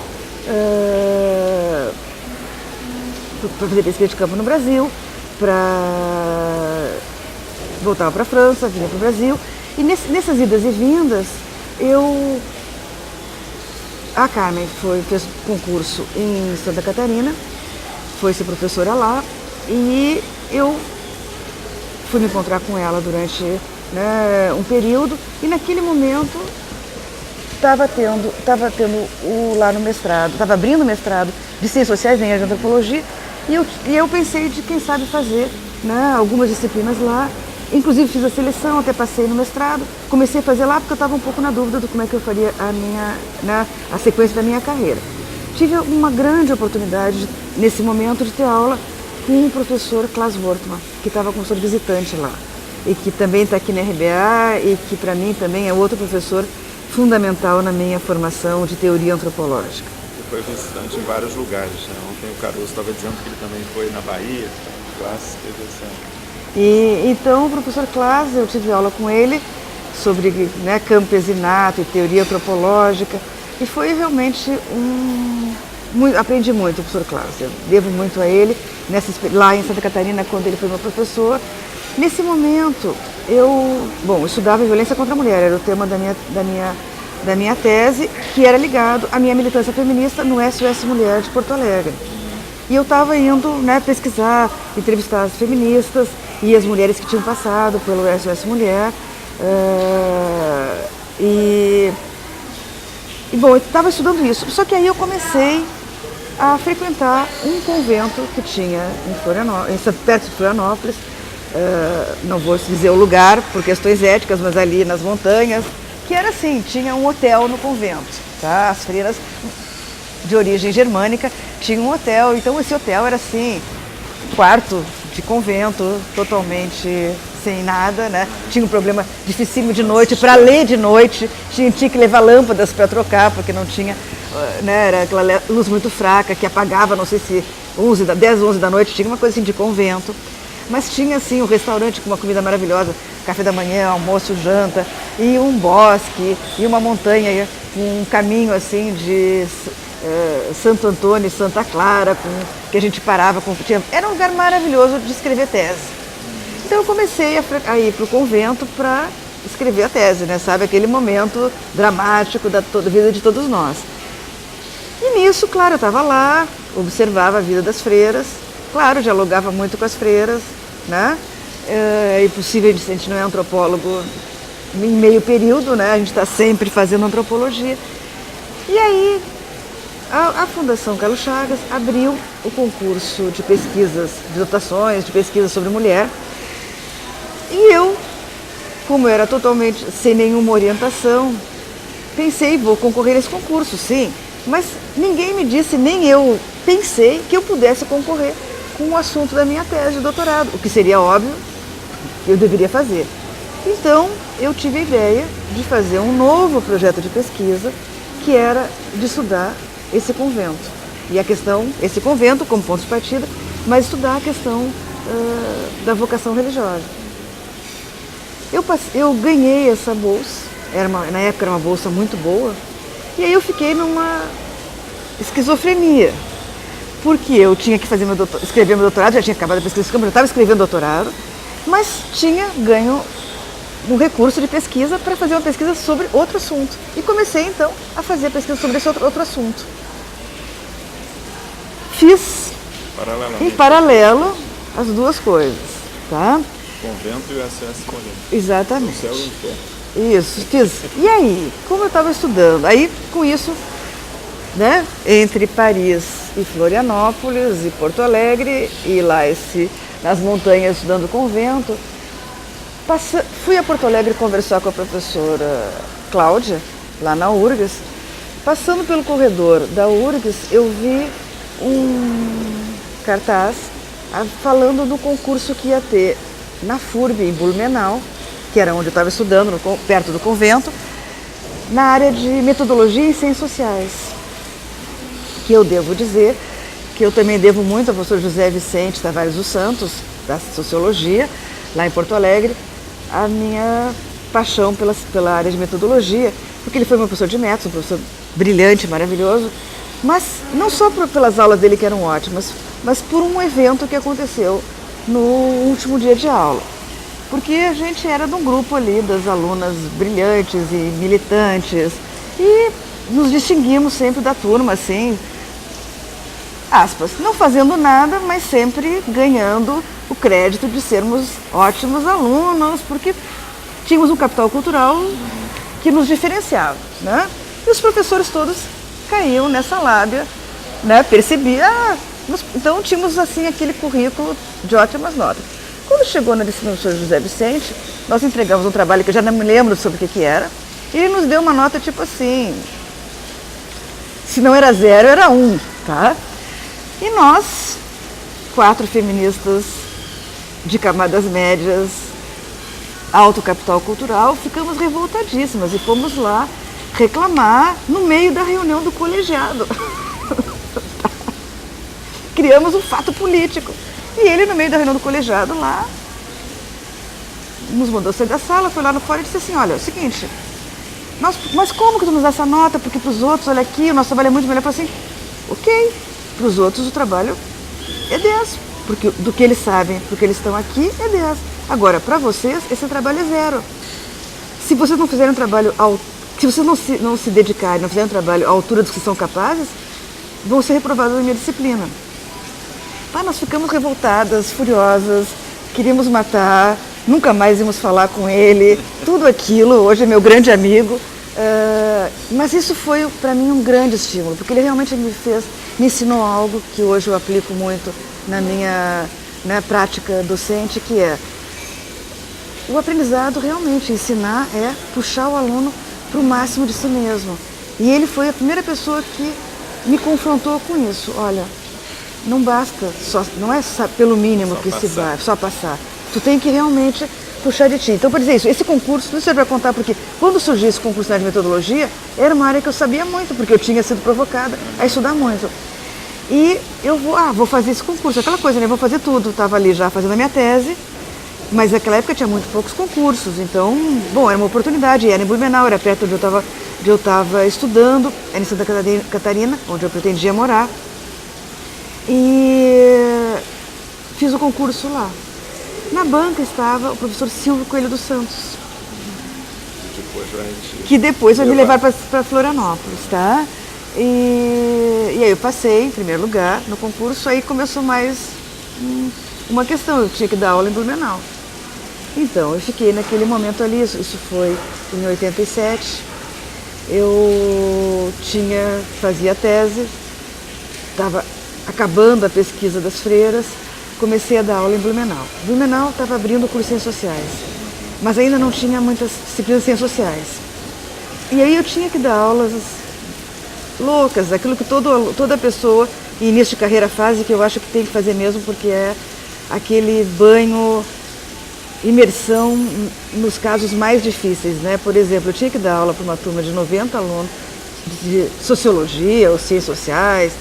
para fazer pesquisa de campo no Brasil, voltava para a França, vinha para o Brasil. E nessas idas e vindas, a Carmen fez concurso em Santa Catarina, foi ser professora lá, e eu fui me encontrar com ela durante, né, um período, e naquele momento estava tendo lá no mestrado, estava abrindo o mestrado de Ciências Sociais em Antropologia, e eu pensei de quem sabe fazer, né, algumas disciplinas lá. Inclusive fiz a seleção, até passei no mestrado, comecei a fazer lá porque eu estava um pouco na dúvida de como é que eu faria a sequência da minha carreira. Tive uma grande oportunidade, nesse momento, de ter aula com o professor Klaas Wortmann, que estava como professor visitante lá, e que também está aqui na RBA, e que para mim também é outro professor fundamental na minha formação de teoria antropológica. Você foi visitante em vários lugares, né? Ontem o Caruso estava dizendo que ele também foi na Bahia, Klaas teve essa... Então, o professor Klaas, eu tive aula com ele sobre, né, campesinato e teoria antropológica, e foi realmente aprendi muito com o professor Klaas. Eu devo muito a ele, lá em Santa Catarina, quando ele foi meu professor. Nesse momento, eu estudava violência contra a mulher, era o tema da minha tese, que era ligado à minha militância feminista no SOS Mulher de Porto Alegre. E eu estava indo, né, pesquisar, entrevistar as feministas e as mulheres que tinham passado pelo SOS Mulher. Eu estava estudando isso. Só que aí eu comecei a frequentar um convento que tinha perto de Florianópolis. Não vou dizer o lugar por questões éticas, mas ali nas montanhas, que era assim, tinha um hotel no convento. Tá? As freiras de origem germânica tinham um hotel, então esse hotel era assim, quarto de convento, totalmente sem nada, né? Tinha um problema dificílimo de noite, para ler de noite, tinha que levar lâmpadas para trocar, porque não tinha, né? Era aquela luz muito fraca que apagava, não sei se 10, 11 da noite, tinha uma coisa assim de convento. Mas tinha assim um restaurante com uma comida maravilhosa, café da manhã, almoço, janta, e um bosque, e uma montanha, um caminho assim de Santo Antônio e Santa Clara, que a gente parava, era um lugar maravilhoso de escrever tese. Então eu comecei a ir para o convento para escrever a tese, né? Sabe, aquele momento dramático da vida de todos nós. E nisso, claro, eu estava lá, observava a vida das freiras, claro, dialogava muito com as freiras, né? É impossível, a gente não é antropólogo em meio período, né? A gente está sempre fazendo antropologia. E aí a Fundação Carlos Chagas abriu o concurso de pesquisas, de dotações, de pesquisas sobre mulher. E eu, como eu era totalmente sem nenhuma orientação, pensei, vou concorrer a esse concurso, sim. Mas ninguém me disse, nem eu pensei que eu pudesse concorrer com o assunto da minha tese de doutorado, o que seria óbvio que eu deveria fazer. Então, eu tive a ideia de fazer um novo projeto de pesquisa, que era de estudar esse convento. E esse convento como ponto de partida, mas estudar a questão da vocação religiosa. Eu ganhei essa bolsa, na época era uma bolsa muito boa, e aí eu fiquei numa esquizofrenia, porque eu tinha que escrever meu doutorado, já tinha acabado a pesquisa de campo, já estava escrevendo doutorado, mas tinha ganho um recurso de pesquisa para fazer uma pesquisa sobre outro assunto. E comecei então a fazer a pesquisa sobre esse outro assunto. Fiz em paralelo as duas coisas, tá? Convento e o SOS Mulher. Exatamente. O céu e o inferno. Isso, fiz. E aí, como eu estava estudando, aí com isso, né, entre Paris e Florianópolis e Porto Alegre, e lá nas montanhas estudando convento, fui a Porto Alegre conversar com a professora Cláudia, lá na URGS, Passando pelo corredor da URGS, eu vi um cartaz falando do concurso que ia ter na FURB, em Blumenau, que era onde eu estava estudando, perto do convento, na área de metodologia em ciências sociais. Que eu devo dizer que eu também devo muito ao professor José Vicente Tavares dos Santos, da Sociologia, lá em Porto Alegre, a minha paixão pela área de metodologia, porque ele foi meu professor de métodos, um professor brilhante, maravilhoso, mas não só pelas aulas dele que eram ótimas, mas por um evento que aconteceu no último dia de aula. Porque a gente era de um grupo ali das alunas brilhantes e militantes e nos distinguimos sempre da turma, assim, aspas, não fazendo nada, mas sempre ganhando o crédito de sermos ótimos alunos, porque tínhamos um capital cultural que nos diferenciava, né? E os professores todos caíam nessa lábia, né? Percebia, então tínhamos assim aquele currículo de ótimas notas. Quando chegou na disciplina do professor José Vicente, nós entregamos um trabalho que eu já não me lembro sobre o que era, e ele nos deu uma nota tipo assim, se não era 0, era 1, tá? E nós, 4 feministas de camadas médias, alto capital cultural, ficamos revoltadíssimas e fomos lá reclamar no meio da reunião do colegiado. Criamos um fato político. E ele, no meio da reunião do colegiado lá, nos mandou sair da sala, foi lá no fora e disse assim, olha, é o seguinte, mas como que tu nos dá essa nota? Porque para os outros, olha aqui, o nosso trabalho é muito melhor. Eu falei assim, ok, para os outros o trabalho é 10, porque do que eles sabem, porque eles estão aqui, é 10. Agora, para vocês, esse trabalho é 0. Se vocês não fizerem um trabalho, se vocês não se dedicarem, não fizerem um trabalho à altura dos que são capazes, vão ser reprovados na minha disciplina. Nós ficamos revoltadas, furiosas, queríamos matar, nunca mais íamos falar com ele, tudo aquilo, hoje é meu grande amigo. Mas isso foi para mim um grande estímulo, porque ele realmente me ensinou algo que hoje eu aplico muito na minha prática docente, que é o aprendizado realmente, ensinar é puxar o aluno para o máximo de si mesmo. E ele foi a primeira pessoa que me confrontou com isso. Olha, não basta, não é pelo mínimo que se vai, só passar. Tu tem que realmente puxar de ti. Então, para dizer isso, esse concurso, não sei para contar, porque quando surgiu esse concurso de metodologia, era uma área que eu sabia muito, porque eu tinha sido provocada a estudar muito. E eu vou fazer esse concurso, aquela coisa, né? Vou fazer tudo. Estava ali já fazendo a minha tese, mas naquela época tinha muito poucos concursos, então, bom, era uma oportunidade, era em Blumenau, era perto onde eu estava estudando, era em Santa Catarina, onde eu pretendia morar. E fiz o concurso lá. Na banca estava o professor Silvio Coelho dos Santos, que depois vai me levar para Florianópolis, tá? E aí eu passei em primeiro lugar no concurso, aí começou mais uma questão, eu tinha que dar aula em Blumenau. Então, eu fiquei naquele momento ali, isso foi em 87, eu fazia tese, estava acabando a pesquisa das freiras, comecei a dar aula em Blumenau. Blumenau estava abrindo o curso de Ciências Sociais, mas ainda não tinha muitas disciplinas de Ciências Sociais. E aí eu tinha que dar aulas loucas, aquilo que toda pessoa em início de carreira faz e que eu acho que tem que fazer mesmo, porque é aquele banho, imersão nos casos mais difíceis, né? Por exemplo, eu tinha que dar aula para uma turma de 90 alunos de Sociologia ou Ciências Sociais,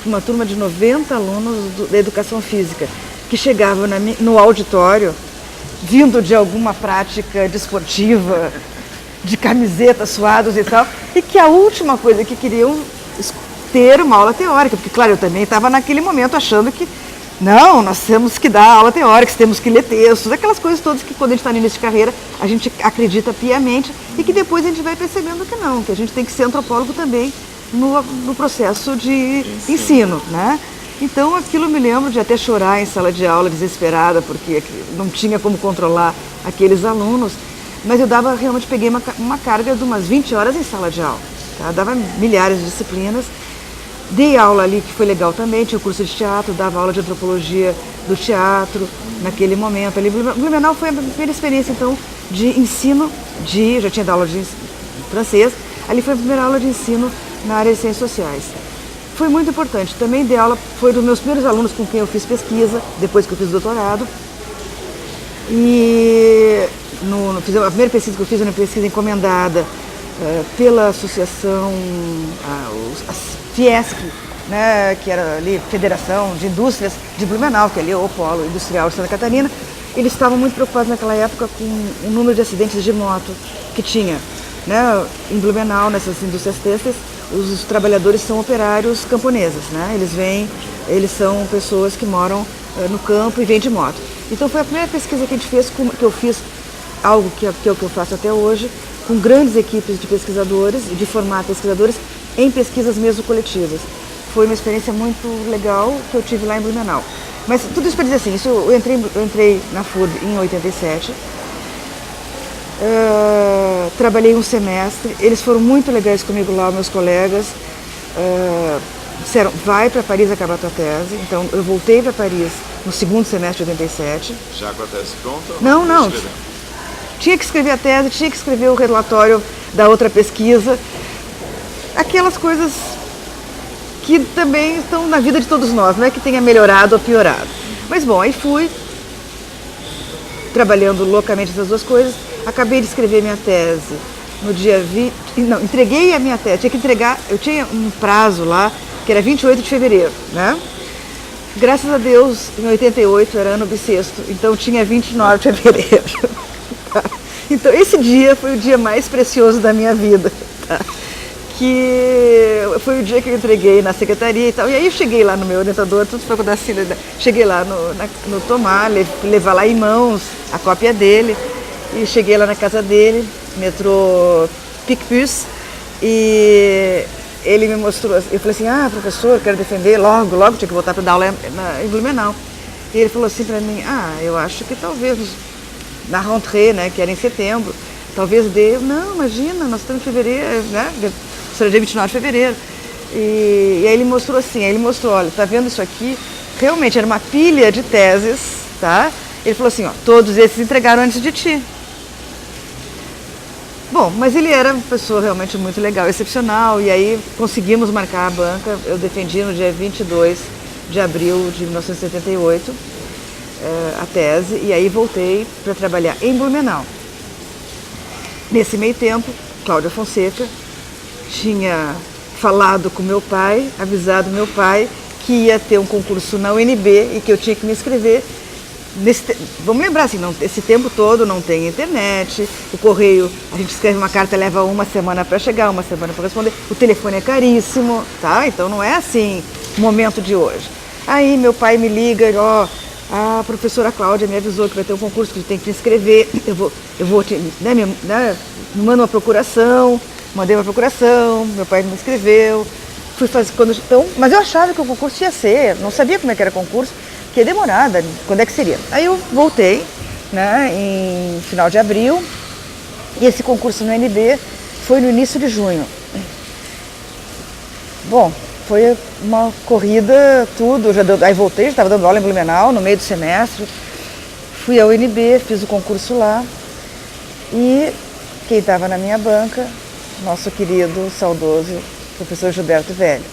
uma turma de 90 alunos da Educação Física, que chegavam no auditório, vindo de alguma prática desportiva, de camisetas suados e tal, e que a última coisa que queriam ter uma aula teórica, porque, claro, eu também estava naquele momento achando que, não, nós temos que dar aula teórica, temos que ler textos, aquelas coisas todas que quando a gente está no início de carreira, a gente acredita piamente, e que depois a gente vai percebendo que não, que a gente tem que ser antropólogo também, no processo de ensino, né? Então aquilo eu me lembro de até chorar em sala de aula desesperada, porque não tinha como controlar aqueles alunos, mas eu realmente peguei uma carga de umas 20 horas em sala de aula, tá? Dava milhares de disciplinas, dei aula ali que foi legal também, tinha o curso de teatro, dava aula de antropologia do teatro naquele momento ali. Blumenau foi a minha primeira experiência então de ensino, já tinha dado aula de francês, ali foi a primeira aula de ensino na área de ciências sociais. Foi muito importante. Também dei aula, foi dos meus primeiros alunos com quem eu fiz pesquisa, depois que eu fiz doutorado. E a primeira pesquisa que eu fiz era uma pesquisa encomendada pela associação, a Fiesp, né, que era ali Federação de Indústrias de Blumenau, que ali é o polo industrial de Santa Catarina. Eles estavam muito preocupados naquela época com o número de acidentes de moto que tinha, né, em Blumenau, nessas indústrias têxteis. Os trabalhadores são operários camponeses, né? Eles são pessoas que moram no campo e vêm de moto. Então foi a primeira pesquisa que a gente fez, que eu fiz algo que é o que eu faço até hoje, com grandes equipes de pesquisadores, de formar pesquisadores em pesquisas mesmo coletivas. Foi uma experiência muito legal que eu tive lá em Blumenau. Mas tudo isso para dizer assim, eu entrei na FURB em 87, trabalhei um semestre, eles foram muito legais comigo lá, meus colegas, disseram, vai para Paris acabar a tua tese. Então eu voltei para Paris no segundo semestre de 87. Já com a tese pronta? Não. Tinha que escrever a tese, tinha que escrever o relatório da outra pesquisa. Aquelas coisas que também estão na vida de todos nós, não é que tenha melhorado ou piorado. Mas bom, aí fui trabalhando loucamente essas duas coisas. Acabei de escrever minha tese no dia 20... Não, entreguei a minha tese, tinha que entregar, eu tinha um prazo lá, que era 28 de fevereiro, né? Graças a Deus, em 88 era ano bissexto, então tinha 29 de fevereiro. Tá? Então esse dia foi o dia mais precioso da minha vida, tá? Que foi o dia que eu entreguei na secretaria e tal. E aí eu cheguei lá no meu orientador, tudo foi acontecer assim, cheguei lá no Tomar, levar lá em mãos a cópia dele, e cheguei lá na casa dele, metrô Picpus, e ele me mostrou, eu falei assim, professor, quero defender, logo tinha que voltar para dar aula em Blumenau. E ele falou assim para mim, eu acho que talvez na rentrée, né, que era em setembro, talvez dê, não, imagina, nós estamos em fevereiro, né, será dia 29 de fevereiro. E aí ele mostrou assim, olha, tá vendo isso aqui? Realmente era uma pilha de teses, tá? Ele falou assim, todos esses entregaram antes de ti. Bom, mas ele era uma pessoa realmente muito legal, excepcional, e aí conseguimos marcar a banca. Eu defendi no dia 22 de abril de 1978 a tese, e aí voltei para trabalhar em Blumenau. Nesse meio tempo, Cláudia Fonseca tinha falado com meu pai, avisado meu pai que ia ter um concurso na UNB e que eu tinha que me inscrever. Vamos lembrar assim, esse tempo todo não tem internet, o correio, a gente escreve uma carta, leva uma semana para chegar, uma semana para responder, o telefone é caríssimo, tá? Então não é assim o momento de hoje. Aí meu pai me liga, a professora Cláudia me avisou que vai ter um concurso que tem que te inscrever, eu vou te, me manda uma procuração, mandei uma procuração, meu pai me inscreveu, fui fazer, mas eu achava que o concurso ia ser, não sabia como é que era concurso, que é demorada, quando é que seria? Aí eu voltei, né, em final de abril, e esse concurso no UNB foi no início de junho. Bom, foi uma corrida, tudo, aí voltei, já estava dando aula em Blumenau, no meio do semestre, fui ao UNB, fiz o concurso lá, e quem estava na minha banca, nosso querido, saudoso professor Gilberto Velho.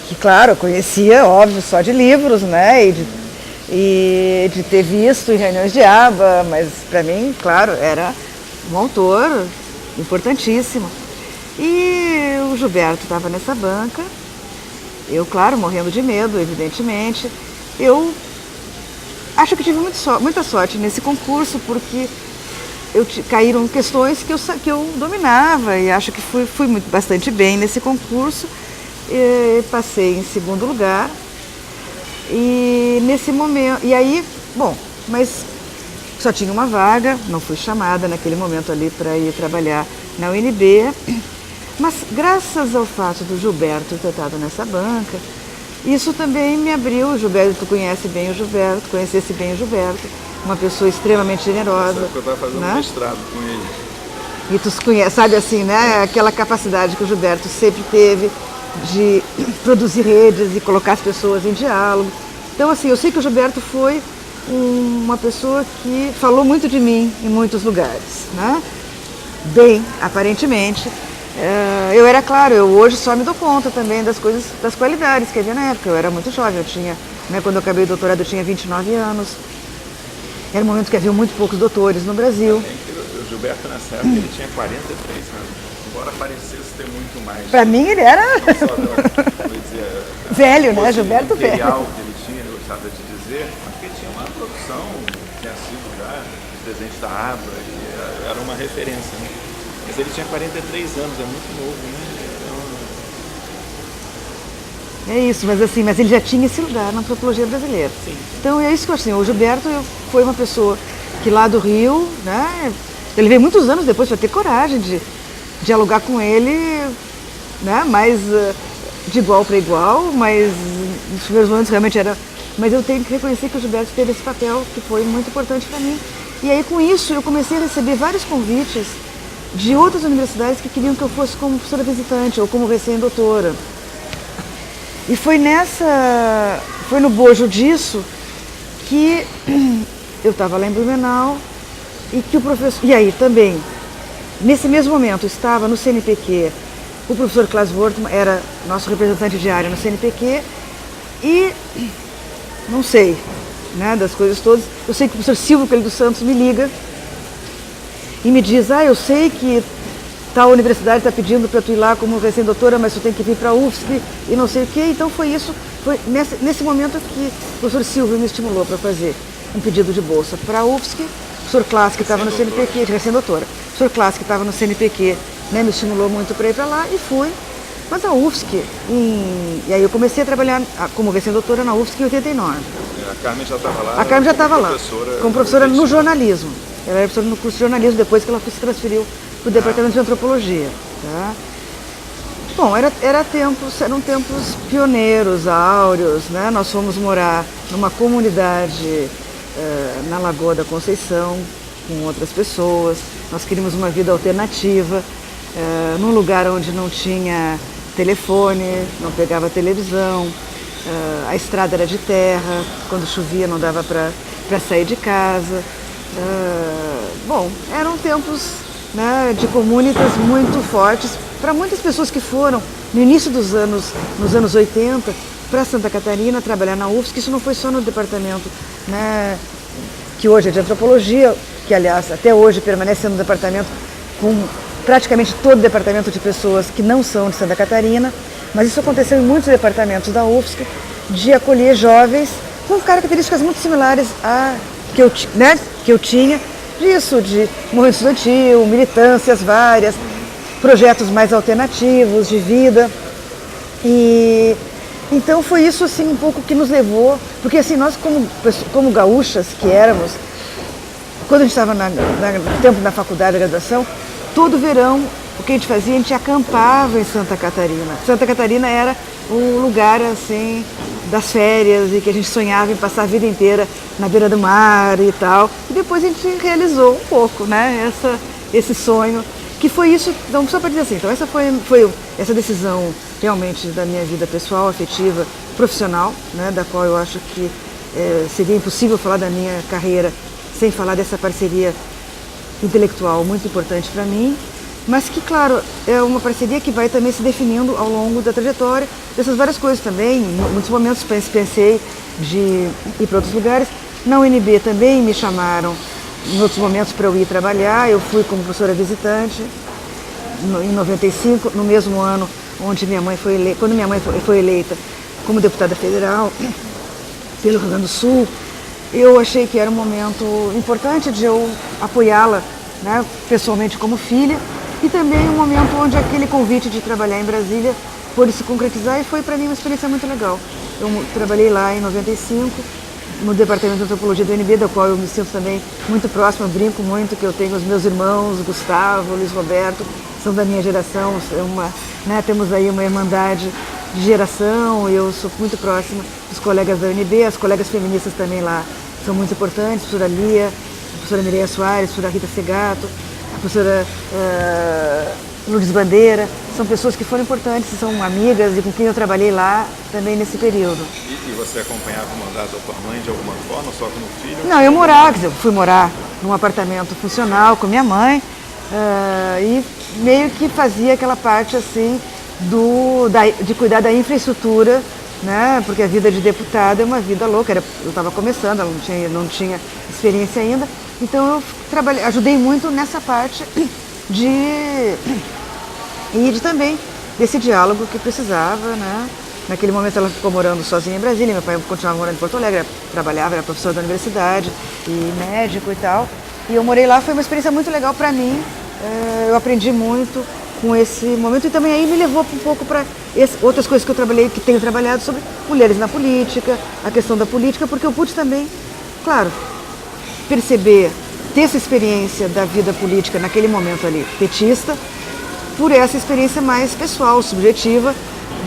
Que, claro, eu conhecia, óbvio, só de livros, né, e de ter visto em reuniões de aba, mas para mim, claro, era um autor importantíssimo. E o Gilberto estava nessa banca, eu, claro, morrendo de medo, evidentemente. Eu acho que tive muita sorte nesse concurso, porque caíram questões que eu dominava, e acho que fui bastante bem nesse concurso. Passei em segundo lugar, e nesse momento, e aí, bom, mas só tinha uma vaga, não fui chamada naquele momento ali para ir trabalhar na UNB, mas graças ao fato do Gilberto ter estado nessa banca, isso também me abriu. O Gilberto, tu conhece bem o Gilberto, conhecesse bem o Gilberto, uma pessoa extremamente generosa. Sabe que eu estava fazendo mestrado com ele. E tu conhece, sabe assim, né, aquela capacidade que o Gilberto sempre teve de produzir redes e colocar as pessoas em diálogo. Então, assim, eu sei que o Gilberto foi uma pessoa que falou muito de mim em muitos lugares, né? Bem, aparentemente, eu era, claro, eu hoje só me dou conta também das coisas, das qualidades que havia na época. Eu era muito jovem, eu tinha, né, quando eu acabei o doutorado eu tinha 29 anos. Era um momento que havia muito poucos doutores no Brasil. O Gilberto nessa época ele tinha 43 anos, embora parecesse ter muito mais. Para mim ele era velho, né, Gilberto velho. Que ele tinha, eu gostava de dizer, porque tinha uma produção, tinha sido já presidente da ABRA, e era uma referência, né? Mas ele tinha 43 anos, é muito novo, né? É isso, mas ele já tinha esse lugar na antropologia brasileira. Sim. Então é isso que eu acho assim, o Gilberto foi uma pessoa que lá do Rio, né, ele veio muitos anos depois para ter coragem de dialogar com ele, né, mais de igual para igual, mas nos primeiros momentos realmente era... Mas eu tenho que reconhecer que o Gilberto teve esse papel que foi muito importante para mim. E aí com isso eu comecei a receber vários convites de outras universidades que queriam que eu fosse como professora visitante ou como recém-doutora. E foi no bojo disso que eu estava lá em Blumenau e que o professor... E aí também, nesse mesmo momento, estava no CNPq, o professor Klaas Wortmann era nosso representante de área no CNPq e, não sei, né, das coisas todas, eu sei que o professor Silvio Coelho dos Santos me liga e me diz, eu sei que tal universidade está pedindo para tu ir lá como recém-doutora, mas tu tem que vir para a UFSC e não sei o quê. Então foi nesse momento que o professor Silvio me estimulou para fazer um pedido de bolsa para a UFSC. O professor Klaas, que estava no CNPq, de recém-doutora. O professor Klaas, que estava no CNPq, né, me estimulou muito para ir para lá e fui. Mas a UFSC, e aí eu comecei a trabalhar como recém-doutora na UFSC em 89. A Carmen já estava lá? A Carmen já estava lá, como professora no jornalismo. Ela era professora no curso de jornalismo, depois que ela se transferiu para o departamento de antropologia. Tá? Bom, eram tempos pioneiros, áureos, né? Nós fomos morar numa comunidade na Lagoa da Conceição, com outras pessoas. Nós queríamos uma vida alternativa, num lugar onde não tinha telefone, não pegava televisão, a estrada era de terra, quando chovia não dava para sair de casa. Bom, eram tempos, né, de comunitas muito fortes para muitas pessoas que foram no início nos anos 80 para Santa Catarina trabalhar na UFSC. Isso não foi só no departamento, né, que hoje é de antropologia, que aliás até hoje permanece sendo um departamento com praticamente todo o departamento de pessoas que não são de Santa Catarina, mas isso aconteceu em muitos departamentos da UFSC, de acolher jovens com características muito similares a que eu tinha, disso, de movimento estudantil, militâncias várias, projetos mais alternativos de vida. E então foi isso assim um pouco que nos levou, porque assim nós como gaúchas que éramos, quando a gente estava no tempo da faculdade da graduação, todo verão o que a gente fazia, a gente acampava em Santa Catarina. Santa Catarina era um lugar assim das férias e que a gente sonhava em passar a vida inteira na beira do mar e tal. E depois a gente realizou um pouco, né, esse sonho, que foi isso. Então, só para dizer assim, então essa foi essa decisão realmente da minha vida pessoal, afetiva, profissional, né, da qual eu acho que seria impossível falar da minha carreira sem falar dessa parceria intelectual muito importante para mim, mas que, claro, é uma parceria que vai também se definindo ao longo da trajetória dessas várias coisas também. Em muitos momentos pensei de ir para outros lugares. Na UNB também me chamaram em outros momentos para eu ir trabalhar. Eu fui como professora visitante em 95, no mesmo ano onde minha mãe foi eleita, quando minha mãe foi eleita como deputada federal pelo Rio Grande do Sul. Eu achei que era um momento importante de eu apoiá-la, né, pessoalmente como filha, e também um momento onde aquele convite de trabalhar em Brasília pôde se concretizar, e foi para mim uma experiência muito legal. Eu trabalhei lá em 95, no departamento de antropologia do UNB, da qual eu me sinto também muito próxima, brinco muito que eu tenho os meus irmãos, Gustavo, Luiz Roberto, são da minha geração, né, temos aí uma irmandade de geração, eu sou muito próxima dos colegas da UNB, as colegas feministas também lá são muito importantes, a professora Lia, a professora Mireia Soares, a professora Rita Segato, a professora Lourdes Bandeira, são pessoas que foram importantes, são amigas e com quem eu trabalhei lá também nesse período. E você acompanhava o mandato da tua mãe de alguma forma, só como filho? Não, eu morava, quer dizer, eu fui morar num apartamento funcional com minha mãe, E meio que fazia aquela parte assim de cuidar da infraestrutura, né? Porque a vida de deputada é uma vida louca. Eu estava começando, eu não tinha experiência ainda, então eu ajudei muito nessa parte de também desse diálogo que precisava, né? Naquele momento ela ficou morando sozinha em Brasília, meu pai continuava morando em Porto Alegre, trabalhava, era professor da universidade e médico e tal. E eu morei lá, foi uma experiência muito legal para mim. Eu aprendi muito com esse momento e também aí me levou um pouco para outras coisas que eu trabalhei, que tenho trabalhado sobre mulheres na política, a questão da política, porque eu pude também, claro, perceber, ter essa experiência da vida política naquele momento ali, petista, por essa experiência mais pessoal, subjetiva,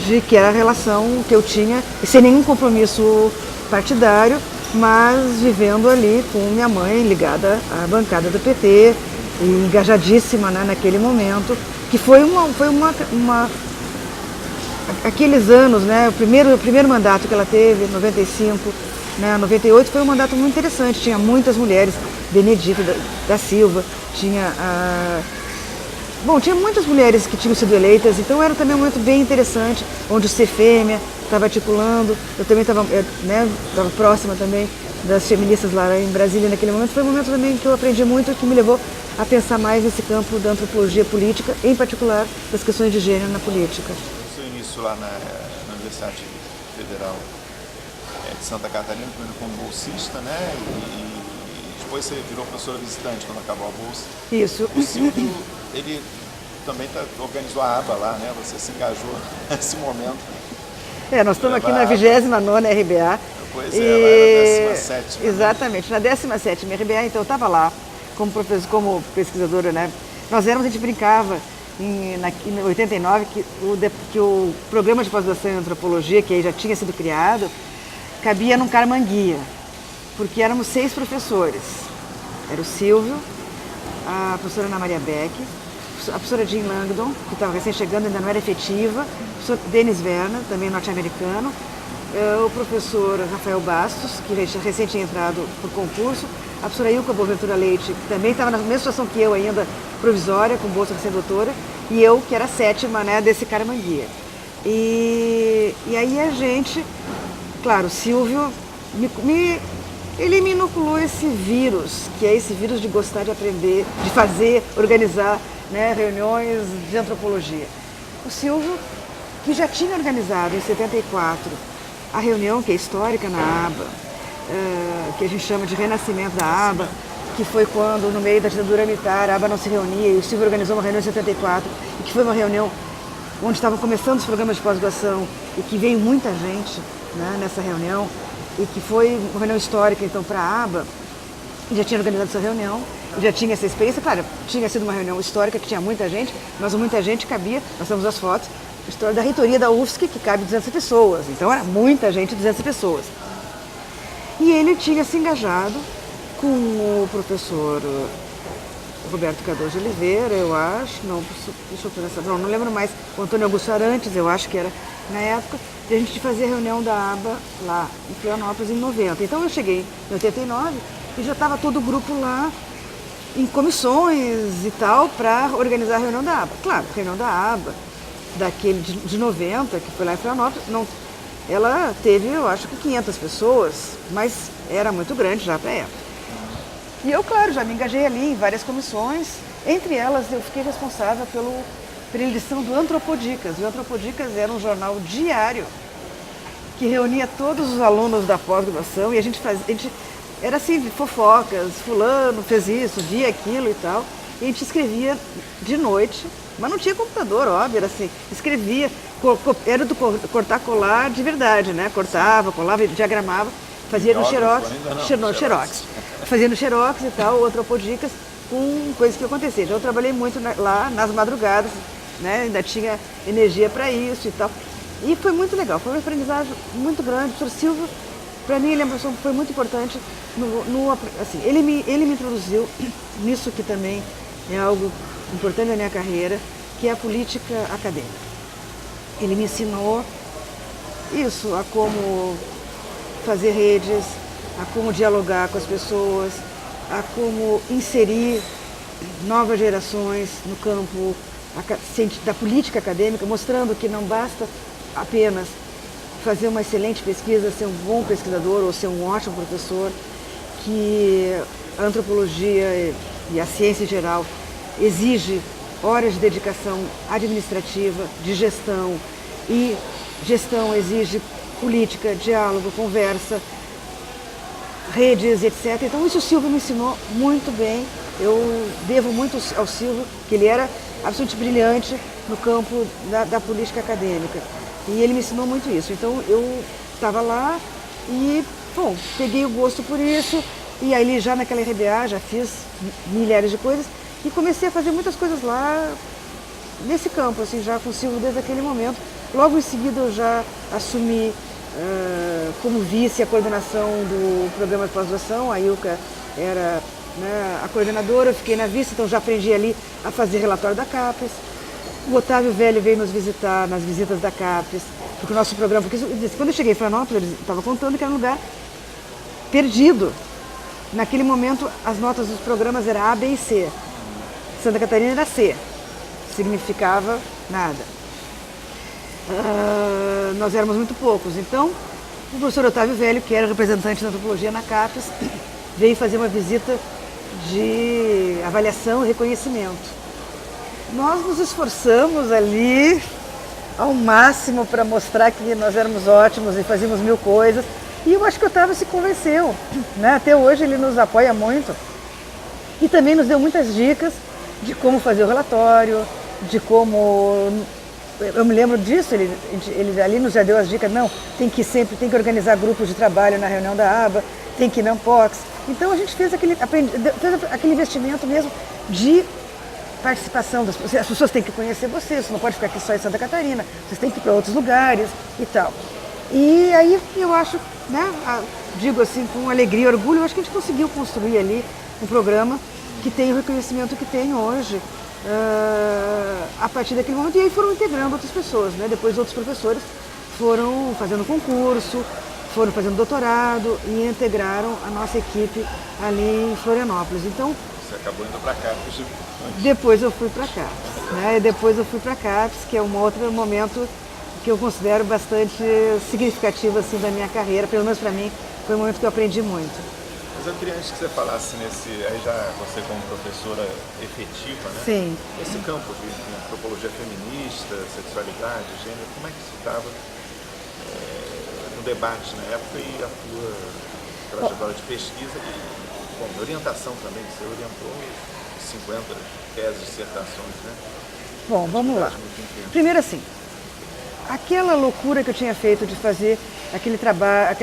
de que era a relação que eu tinha, sem nenhum compromisso partidário, mas vivendo ali com minha mãe ligada à bancada do PT, e engajadíssima, né, naquele momento, que foi aqueles anos, né, o primeiro mandato que ela teve, 95, né, 98, foi um mandato muito interessante, tinha muitas mulheres, Benedita da Silva, tinha muitas mulheres que tinham sido eleitas, então era também um momento bem interessante, onde o CFEMEA estava articulando, eu também estava próxima também das feministas lá em Brasília naquele momento. Foi um momento também que eu aprendi muito, que me levou a pensar mais nesse campo da antropologia política, em particular das questões de gênero na política. O seu início lá na Universidade Federal de Santa Catarina, primeiro como bolsista, né? E depois você virou professora visitante quando acabou a bolsa. Isso. O Silvio, ele também organizou a aba lá, né? Você se engajou nesse momento. Nós estamos aqui na 29ª RBA. Pois é, ela era a 17ª. Exatamente, na 17ª RBA, então eu estava lá como professor, como pesquisadora, né? A gente brincava em 89 que o programa de pós-graduação em antropologia, que aí já tinha sido criado, cabia num Carmanguia, porque éramos 6 professores. Era o Silvio, a professora Ana Maria Beck, a professora Jean Langdon, que estava recém-chegando, ainda não era efetiva, o professor Denis Werner, também norte-americano, o professor Rafael Bastos, que recém tinha entrado por concurso, a professora Ilka Boaventura Leite, que também estava na mesma situação que eu ainda, provisória, com bolsa de ser doutora, e eu, que era a 7ª, né, desse Carmanguia. E aí a gente, claro, o Silvio, ele me inoculou esse vírus, que é esse vírus de gostar de aprender, de fazer, organizar, né, reuniões de antropologia. O Silvio, que já tinha organizado em 74 a reunião, que é histórica na ABA, que a gente chama de renascimento da ABA, que foi quando, no meio da ditadura militar, a ABA não se reunia, e o Silvio organizou uma reunião em 74, e que foi uma reunião onde estavam começando os programas de pós-graduação, e que veio muita gente, né, nessa reunião, e que foi uma reunião histórica, então, para a ABA. Já tinha organizado essa reunião, já tinha essa experiência, claro, tinha sido uma reunião histórica que tinha muita gente, mas muita gente cabia, nós temos as fotos, a história da reitoria da UFSC, que cabe 200 pessoas, então era muita gente, 200 pessoas. E ele tinha se engajado com o professor Roberto Cardoso de Oliveira, eu acho, não lembro mais, o Antônio Augusto Arantes, eu acho que era na época, de a gente fazer a reunião da ABA lá em Florianópolis em 90. Então eu cheguei em 89 e já estava todo o grupo lá em comissões e tal para organizar a reunião da ABA. Claro, a reunião da ABA, daquele de 90, que foi lá em Florianópolis, ela teve, eu acho que 500 pessoas, mas era muito grande já para a época. E eu, claro, já me engajei ali em várias comissões, entre elas eu fiquei responsável pela edição do Antropodicas. O Antropodicas era um jornal diário que reunia todos os alunos da pós-graduação e a gente era assim, fofocas, fulano fez isso, via aquilo e tal, e a gente escrevia de noite, mas não tinha computador, óbvio, era assim, escrevia, era do cortar-colar de verdade, né? Cortava, colava, diagramava, fazia no xerox, fazia no xerox e tal, o Antropodicas, com coisas que aconteciam. Então eu trabalhei muito lá nas madrugadas, né? Ainda tinha energia para isso e tal. E foi muito legal, foi uma aprendizagem muito grande. O professor Silvio, para mim, ele é uma pessoa que foi muito importante. Assim, ele me introduziu nisso que também é algo importante na minha carreira, que é a política acadêmica. Ele me ensinou isso, a como fazer redes, a como dialogar com as pessoas, a como inserir novas gerações no campo da política acadêmica, mostrando que não basta apenas fazer uma excelente pesquisa, ser um bom pesquisador ou ser um ótimo professor, que a antropologia e a ciência em geral exige horas de dedicação administrativa, de gestão, e gestão exige política, diálogo, conversa, redes, etc. Então isso o Silvio me ensinou muito bem. Eu devo muito ao Silvio, que ele era absolutamente brilhante no campo da política acadêmica. E ele me ensinou muito isso. Então eu estava lá e, bom, peguei o gosto por isso. E aí já naquela RBA já fiz milhares de coisas e comecei a fazer muitas coisas lá nesse campo, assim, já com o Silvio desde aquele momento. Logo em seguida eu já assumi como vice a coordenação do programa de pós-graduação. A Ilka era, né, a coordenadora, eu fiquei na vice, então já aprendi ali a fazer relatório da CAPES. O Otávio Velho veio nos visitar nas visitas da CAPES, porque o nosso programa, porque quando eu cheguei em Florianópolis, ele estava contando que era um lugar perdido. Naquele momento, as notas dos programas eram A, B e C. Santa Catarina era C, significava nada. Nós éramos muito poucos, então o professor Otávio Velho, que era representante da antropologia na CAPES, veio fazer uma visita de avaliação e reconhecimento. Nós nos esforçamos ali ao máximo para mostrar que nós éramos ótimos e fazíamos mil coisas. E eu acho que o Otávio se convenceu, né? Até hoje ele nos apoia muito. E também nos deu muitas dicas de como fazer o relatório, de como... Eu me lembro disso, ele ali nos já deu as dicas, não, tem que organizar grupos de trabalho na reunião da aba, tem que ir na Unpox. Então a gente fez aquele investimento mesmo de participação das pessoas. As pessoas têm que conhecer você não pode ficar aqui só em Santa Catarina, vocês têm que ir para outros lugares e tal. E aí eu acho, né, digo assim com alegria e orgulho, eu acho que a gente conseguiu construir ali um programa que tem o reconhecimento que tem hoje, a partir daquele momento. E aí foram integrando outras pessoas, né? Depois outros professores foram fazendo concurso, foram fazendo doutorado e integraram a nossa equipe ali em Florianópolis. Então, você acabou indo para cá. Depois eu fui para cá, né? Depois eu fui para CAPES, que é um outro momento que eu considero bastante significativo assim da minha carreira, pelo menos para mim, foi um momento que eu aprendi muito. Mas eu queria, antes que você falasse aí já você como professora efetiva, né? Sim. Esse campo de antropologia feminista, sexualidade, gênero, como é que isso estava no debate na época e a tua trajetória de pesquisa e orientação também, você orientou 50 teses, dissertações, né? Bom, vamos lá. Primeiro assim, aquela loucura que eu tinha feito de fazer aquele trabalho,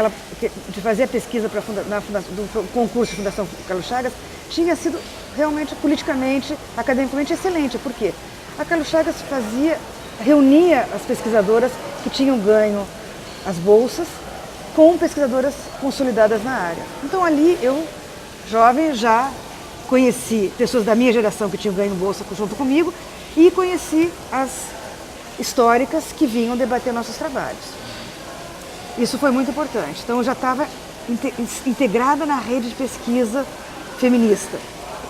de fazer a pesquisa do concurso de Fundação Carlos Chagas, tinha sido realmente politicamente, academicamente excelente. Por quê? A Carlos Chagas reunia as pesquisadoras que tinham ganho as bolsas com pesquisadoras consolidadas na área. Então ali eu, jovem, já conheci pessoas da minha geração que tinham ganho bolsa junto comigo e conheci as históricas que vinham debater nossos trabalhos. Isso foi muito importante. Então eu já estava integrada na rede de pesquisa feminista.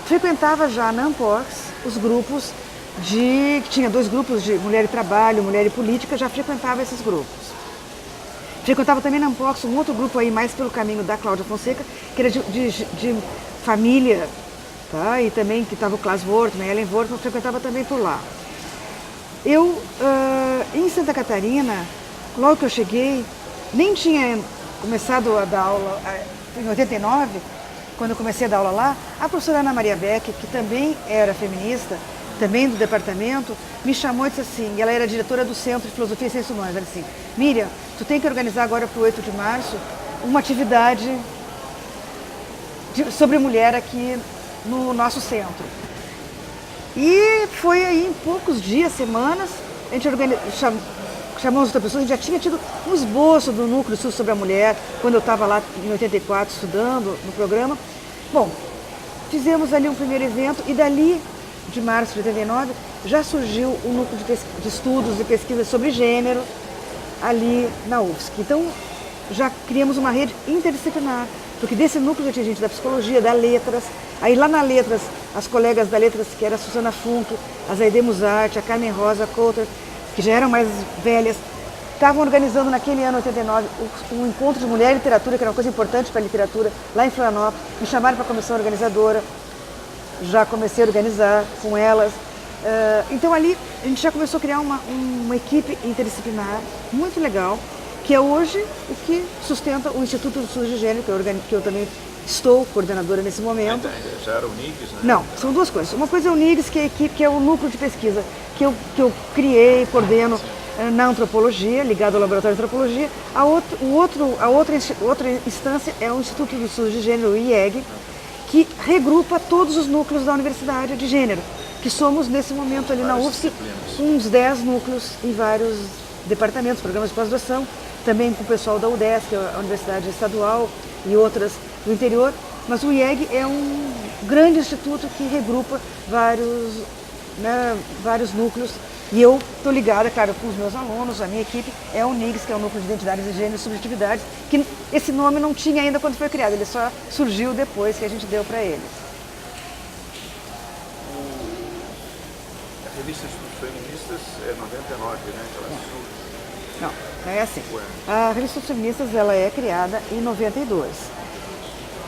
Frequentava já na Unpox os grupos que tinha 2 grupos de mulher e trabalho, mulher e política, já frequentava esses grupos. Frequentava também na Unpox um outro grupo aí mais pelo caminho da Cláudia Fonseca, que era de família, tá? E também que estava o Klaas Wortmann, a Ellen Wortmann, frequentava também por lá. Eu, em Santa Catarina, logo que eu cheguei, nem tinha começado a dar aula, em 89, quando eu comecei a dar aula lá, a professora Ana Maria Beck, que também era feminista, também do departamento, me chamou e disse assim, ela era diretora do Centro de Filosofia e Ciências Humanas, ela disse assim, Miriam, tu tem que organizar agora para o 8 de março uma atividade sobre mulher aqui no nosso centro. E foi aí em poucos dias, semanas, a gente chamamos outra pessoa, a gente já tinha tido um esboço do Núcleo Sul sobre a Mulher, quando eu estava lá em 84 estudando no programa. Bom, fizemos ali um primeiro evento e dali, de março de 89, já surgiu o Núcleo de Estudos e Pesquisas sobre Gênero ali na UFSC. Então, já criamos uma rede interdisciplinar, Porque desse núcleo já tinha gente da psicologia, da letras. Aí lá na letras, as colegas da letras, que era a Susana Funk, a Zaide Musart, a Carmen Rosa Coulter, que já eram mais velhas, estavam organizando naquele ano 89 um encontro de mulher e literatura, que era uma coisa importante para a literatura, lá em Florianópolis. Me chamaram para a comissão organizadora, já comecei a organizar com elas. Então ali a gente já começou a criar uma equipe interdisciplinar muito legal, que é hoje o que sustenta o Instituto de Estudos de Gênero, que eu também estou coordenadora nesse momento. Já era o NIGS, né? Não, são duas coisas. Uma coisa é o NIGS, que é a equipe, que é o núcleo de pesquisa que eu criei, coordeno na antropologia, ligado ao laboratório de antropologia. A outra instância é o Instituto de Estudos de Gênero, o IEG, que regrupa todos os núcleos da Universidade de Gênero, que somos nesse momento ali na UFSC uns 10 núcleos em vários departamentos, programas de pós-graduação, também com o pessoal da UDESC, a Universidade Estadual e outras do interior. Mas o IEG é um grande instituto que regrupa vários núcleos. E eu estou ligada, claro, com os meus alunos, a minha equipe é o NIGS, que é o Núcleo de Identidades de Gênero e Subjetividades, que esse nome não tinha ainda quando foi criado, ele só surgiu depois que a gente deu para eles. A revista Estudos Feministas é 99, né? Que ela surge. Não, é assim. A Revista Estudos Feministas ela é criada em 92.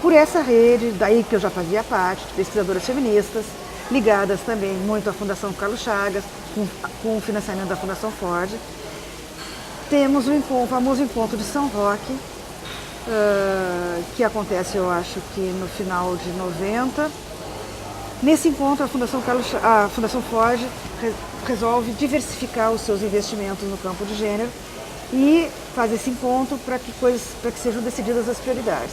Por essa rede, daí que eu já fazia parte, de pesquisadoras feministas, ligadas também muito à Fundação Carlos Chagas, com o financiamento da Fundação Ford. Temos o famoso encontro de São Roque, que acontece, eu acho que no final de 90. Nesse encontro, a Fundação Ford resolve diversificar os seus investimentos no campo de gênero e faz esse encontro para que sejam decididas as prioridades.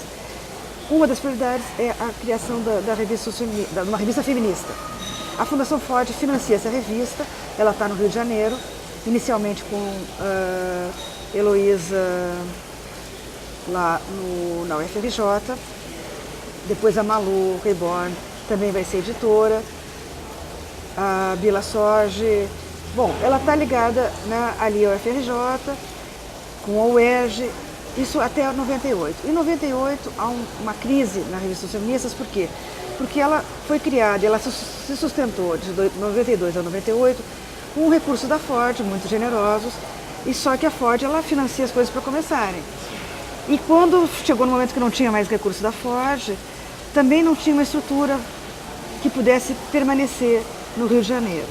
Uma das prioridades é a criação de uma revista feminista. A Fundação Ford financia essa revista, ela está no Rio de Janeiro, inicialmente com Heloísa lá na UFRJ, depois a Malu Reborn também vai ser editora, a Bila Sorge. Bom, ela está ligada ali ao UFRJ, com a UERJ, isso até 98. Em 98 há uma crise na revista Feministas, por quê? Porque ela foi criada, ela se sustentou de 92 a 98 com um recurso da Ford, muito generosos, e só que a Ford ela financia as coisas para começarem. E quando chegou no momento que não tinha mais recurso da Ford, também não tinha uma estrutura que pudesse permanecer no Rio de Janeiro.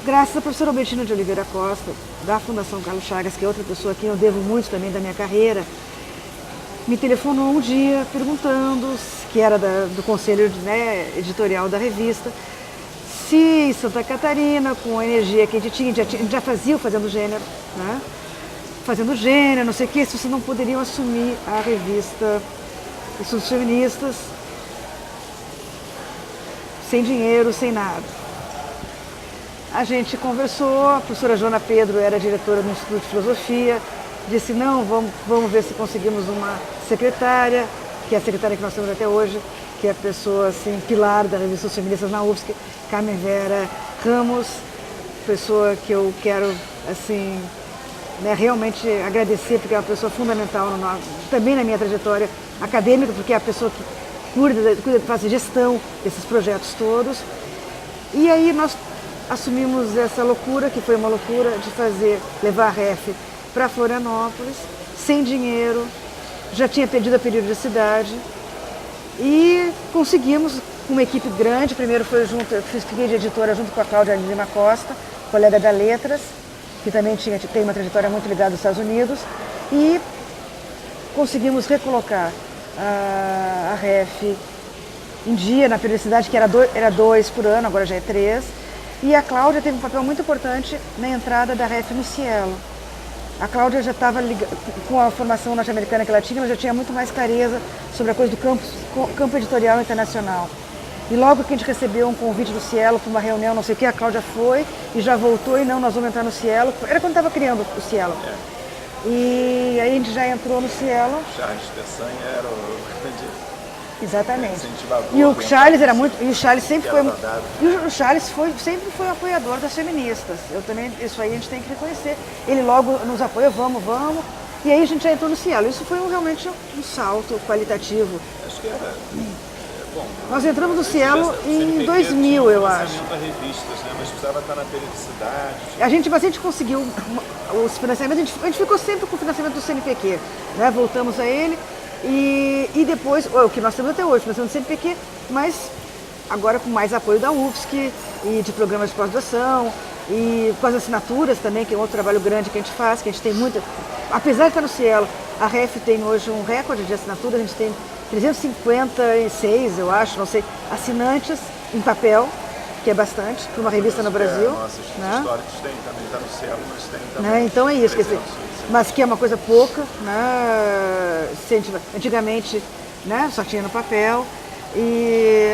Graças à professora Albertina de Oliveira Costa, da Fundação Carlos Chagas, que é outra pessoa a quem eu devo muito também da minha carreira, me telefonou um dia perguntando, que era do conselho editorial da revista, se em Santa Catarina, com a energia que a gente já fazia o Fazendo Gênero, né? Fazendo Gênero, não sei o que, se vocês não poderiam assumir a revista Estudos Feministas sem dinheiro, sem nada. A gente conversou, a professora Joana Pedro era diretora do Instituto de Filosofia, disse, não, vamos ver se conseguimos uma secretária, que é a secretária que nós temos até hoje, que é a pessoa, assim, pilar da revista Estudos Feministas na UFSC, Carmen Vera Ramos, pessoa que eu quero, assim, realmente agradecer, porque é uma pessoa fundamental também na minha trajetória acadêmica, porque é a pessoa que faz gestão desses projetos todos. E aí nós assumimos essa loucura, que foi uma loucura de levar a REF para Florianópolis, sem dinheiro, já tinha perdido a periodicidade e conseguimos, com uma equipe grande, primeiro foi junto, eu fiquei de editora junto com a Cláudia Lima Costa, colega da Letras, que também tem uma trajetória muito ligada aos Estados Unidos, e conseguimos recolocar a REF em dia, na periodicidade, que era 2 por ano, agora já é 3, e a Cláudia teve um papel muito importante na entrada da REF no Cielo. A Cláudia já estava, com a formação norte-americana que ela tinha, ela já tinha muito mais clareza sobre a coisa do campo editorial internacional. E logo que a gente recebeu um convite do Cielo para uma reunião, não sei o que, a Cláudia foi e já voltou e não, nós vamos entrar no Cielo. Era quando estava criando o Cielo. E aí a gente já entrou no Cielo. Charles Peçanha era o grande Exatamente. incentivador. E o Charles era muito. E o Charles sempre foi. E o Charles sempre foi apoiador das feministas. Isso aí a gente tem que reconhecer. Ele logo nos apoiou, vamos. E aí a gente já entrou no Cielo. Isso foi realmente um salto qualitativo. Acho que bom. Nós entramos no Cielo em CNPq 2000, eu acho. Financiamento a revistas, né? Mas precisava estar na periodicidade. A gente conseguiu os financiamentos, a gente ficou sempre com o financiamento do CNPq, né? Voltamos a ele e depois, o que nós temos até hoje, financiamento do CNPq, mas agora com mais apoio da UFSC e de programas de pós-graduação e com as assinaturas também, que é um outro trabalho grande que a gente faz, que a gente tem muita... Apesar de estar no Cielo, a REF tem hoje um recorde de assinaturas, a gente tem 356, eu acho, não sei, assinantes em papel, que é bastante, para uma revista no Brasil. Nossos históricos tem, também está no Cielo, mas tem também. Né? Então é isso, quer dizer, mas que é uma coisa pouca, né? Antigamente, né, só tinha no papel,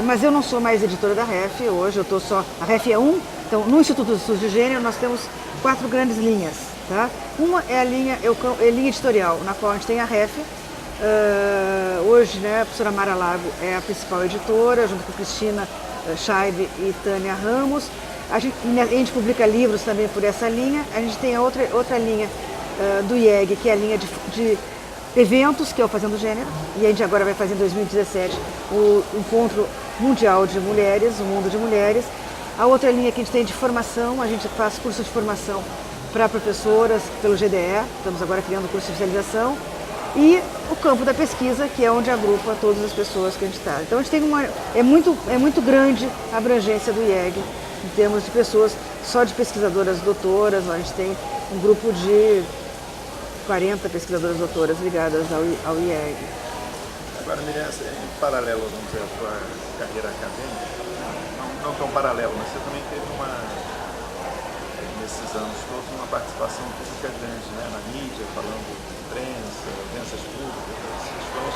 mas eu não sou mais editora da REF hoje, eu estou só, a REF é então no Instituto de Estudos de Gênero nós temos 4 grandes linhas, tá? Uma é a linha, linha editorial, na qual a gente tem a REF, hoje, né, a professora Mara Lago é a principal editora, junto com Cristina Scheibe e Tânia Ramos. A gente publica livros também por essa linha. A gente tem a outra linha do IEG, que é a linha de eventos, que é o Fazendo Gênero. E a gente agora vai fazer em 2017 o Encontro Mundial de Mulheres, o Mundo de Mulheres. A outra linha que a gente tem de formação, a gente faz curso de formação para professoras pelo GDE. Estamos agora criando curso de especialização. E o campo da pesquisa, que é onde agrupa todas as pessoas que a gente está. Então a gente tem é muito grande a abrangência do IEG, em termos de pessoas, só de pesquisadoras doutoras, a gente tem um grupo de 40 pesquisadoras doutoras ligadas ao IEG. Agora, Miriam, em paralelo, vamos dizer, a sua carreira acadêmica, não tão paralelo, mas você também teve nesses anos todos, uma participação pública grande, né, na mídia, falando de imprensa, audiências públicas, essas questões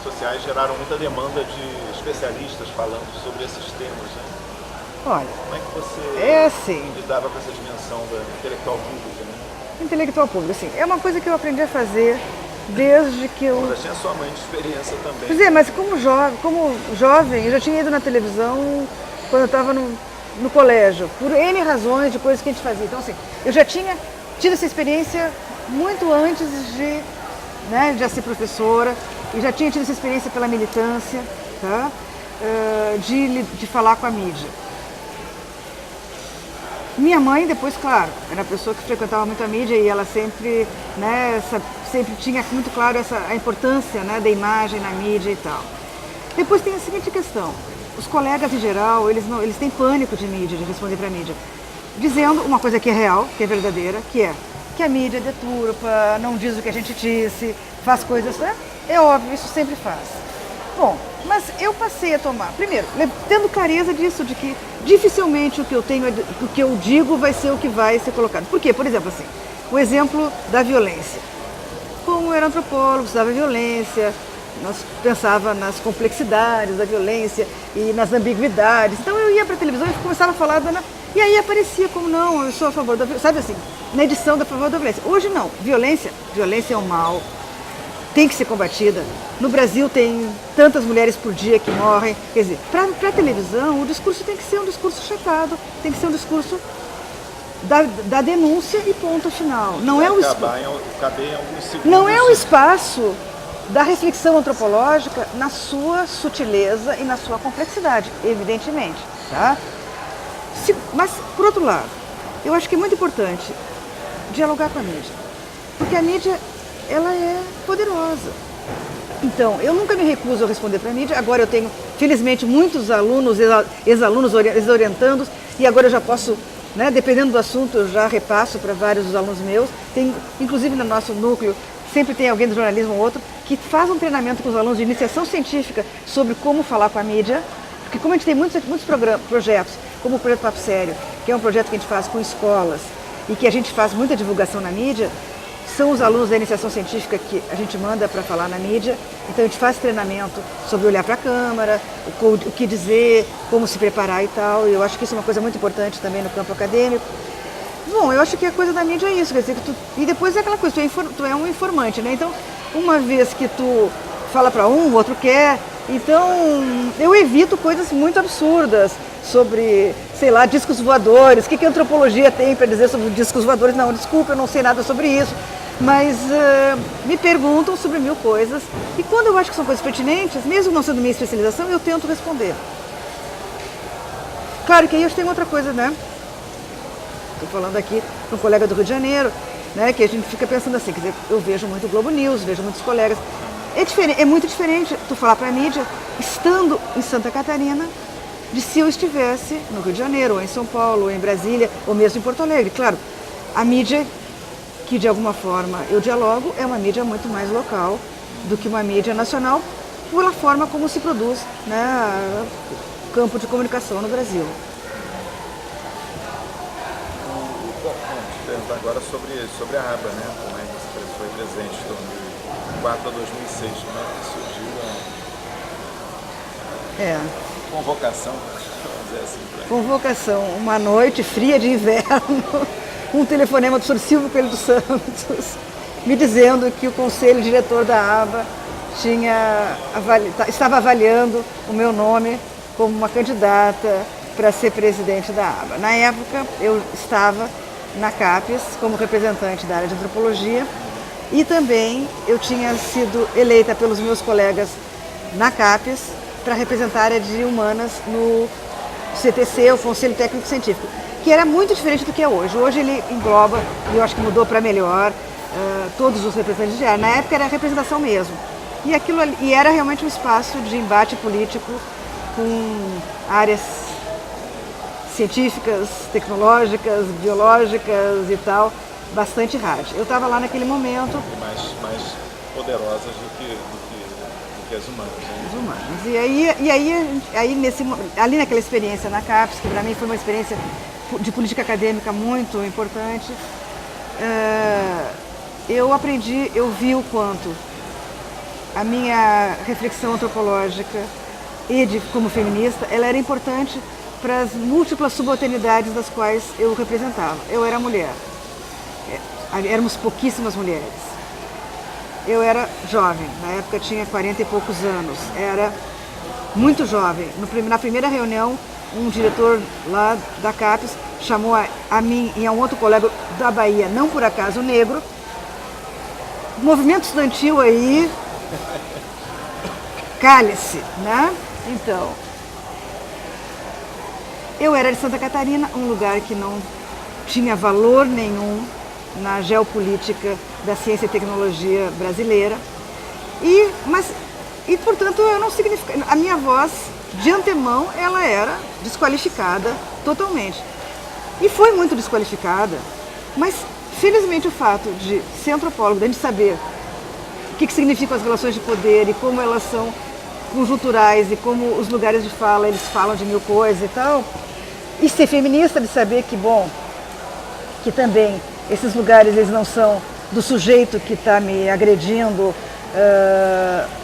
sociais geraram muita demanda de especialistas falando sobre esses temas, né? Olha, como é que você assim, lidava com essa dimensão da intelectual pública, né? Intelectual público, assim, é uma coisa que eu aprendi a fazer desde que eu... Já tinha sua mãe de experiência também. Pois é, mas como jovem, eu já tinha ido na televisão quando eu estava no colégio, por N razões de coisas que a gente fazia. Então, assim, eu já tinha tido essa experiência muito antes de já ser professora, e já tinha tido essa experiência pela militância, tá? De falar com a mídia. Minha mãe, depois, claro, era uma pessoa que frequentava muito a mídia e ela sempre, sempre tinha muito claro a importância, né, da imagem na mídia e tal. Depois tem a seguinte questão, os colegas em geral, eles têm pânico de mídia, de responder para a mídia, dizendo uma coisa que é real, que é verdadeira, que é que a mídia deturpa, não diz o que a gente disse, faz coisas, né? É óbvio, isso sempre faz. Bom, mas eu passei a tomar, primeiro, tendo clareza disso, de que dificilmente o que eu digo vai ser o que vai ser colocado. Por quê? Por exemplo, assim, o exemplo da violência. Como eu era antropólogo, estudava violência, nós pensava nas complexidades da violência e nas ambiguidades. Então eu ia para a televisão e começava a falar, e aí aparecia como não, eu sou a favor da violência, sabe assim, na edição da favor da violência. Hoje não, violência é um mal, tem que ser combatida. No Brasil tem tantas mulheres por dia que morrem. Quer dizer, para a televisão o discurso tem que ser um discurso chatado, tem que ser um discurso da denúncia e ponto final. Não é o espaço da reflexão antropológica na sua sutileza e na sua complexidade, evidentemente. Tá? Mas, por outro lado, eu acho que é muito importante dialogar com a mídia, porque a mídia ela é poderosa. Então, eu nunca me recuso a responder para a mídia. Agora eu tenho, felizmente, muitos alunos, ex-alunos, ex-orientandos, e agora eu já posso, dependendo do assunto, eu já repasso para vários dos alunos meus. Tem, inclusive no nosso núcleo, sempre tem alguém do jornalismo ou outro, que faz um treinamento com os alunos de iniciação científica sobre como falar com a mídia, porque como a gente tem muitos projetos, como o Projeto Papo Sério, que é um projeto que a gente faz com escolas e que a gente faz muita divulgação na mídia, são os alunos da iniciação científica que a gente manda para falar na mídia. Então a gente faz treinamento sobre olhar para a câmera, o que dizer, como se preparar e tal. E eu acho que isso é uma coisa muito importante também no campo acadêmico. Bom, eu acho que a coisa da mídia é isso, quer dizer, e depois é aquela coisa, tu é um informante, né? Então, uma vez que tu fala para um, o outro quer. Então, eu evito coisas muito absurdas sobre sei lá, discos voadores. O que a antropologia tem para dizer sobre discos voadores? Não, desculpa, eu não sei nada sobre isso. Mas me perguntam sobre 1000 coisas. E quando eu acho que são coisas pertinentes, mesmo não sendo minha especialização, eu tento responder. Claro que aí eu tenho outra coisa, né? Estou falando aqui com um colega do Rio de Janeiro, né? Que a gente fica pensando assim, quer dizer, eu vejo muito Globo News, vejo muitos colegas. É muito diferente tu falar para a mídia, estando em Santa Catarina, de se eu estivesse no Rio de Janeiro, ou em São Paulo, ou em Brasília, ou mesmo em Porto Alegre. Claro, a mídia que de alguma forma eu dialogo é uma mídia muito mais local do que uma mídia nacional, pela forma como se produz, né, campo de comunicação no Brasil. Vamos perguntar agora sobre a aba, né? Como é que você foi presente de 2004 a 2006, como é que surgiu a convocação, vamos dizer assim. Convocação, uma noite fria de inverno, um telefonema do Sr. Silvio Coelho dos Santos, me dizendo que o conselho diretor da aba estava avaliando o meu nome como uma candidata para ser presidente da aba. Na época, eu estava na CAPES como representante da área de antropologia e também eu tinha sido eleita pelos meus colegas na CAPES para representar a área de humanas no CTC, o Conselho Técnico Científico, que era muito diferente do que é hoje. Hoje ele engloba, e eu acho que mudou para melhor, todos os representantes de área. Na época era a representação mesmo. E era realmente um espaço de embate político com áreas científicas, tecnológicas, biológicas e tal, bastante rádio. Eu estava lá naquele momento. E mais poderosas do que as humanas. Né? As humanas. Ali naquela experiência na CAPES, que para mim foi uma experiência de política acadêmica muito importante, eu aprendi, eu vi o quanto a minha reflexão antropológica como feminista, ela era importante para as múltiplas subalternidades das quais eu representava. Eu era mulher, éramos pouquíssimas mulheres. Eu era jovem, na época tinha 40 e poucos anos, era muito jovem. Na primeira reunião, um diretor lá da CAPES chamou a mim e a um outro colega da Bahia, não por acaso negro, movimento estudantil aí, cale-se, né? Então, eu era de Santa Catarina, um lugar que não tinha valor nenhum na geopolítica da ciência e tecnologia brasileira. E portanto, eu não significa, a minha voz, de antemão, ela era desqualificada totalmente. E foi muito desqualificada, mas felizmente o fato de ser antropólogo, de saber o que significam as relações de poder e como elas são conjunturais e como os lugares de fala, eles falam de 1000 coisas e tal, e ser feminista, de saber que, bom, que também esses lugares eles não são do sujeito que está me agredindo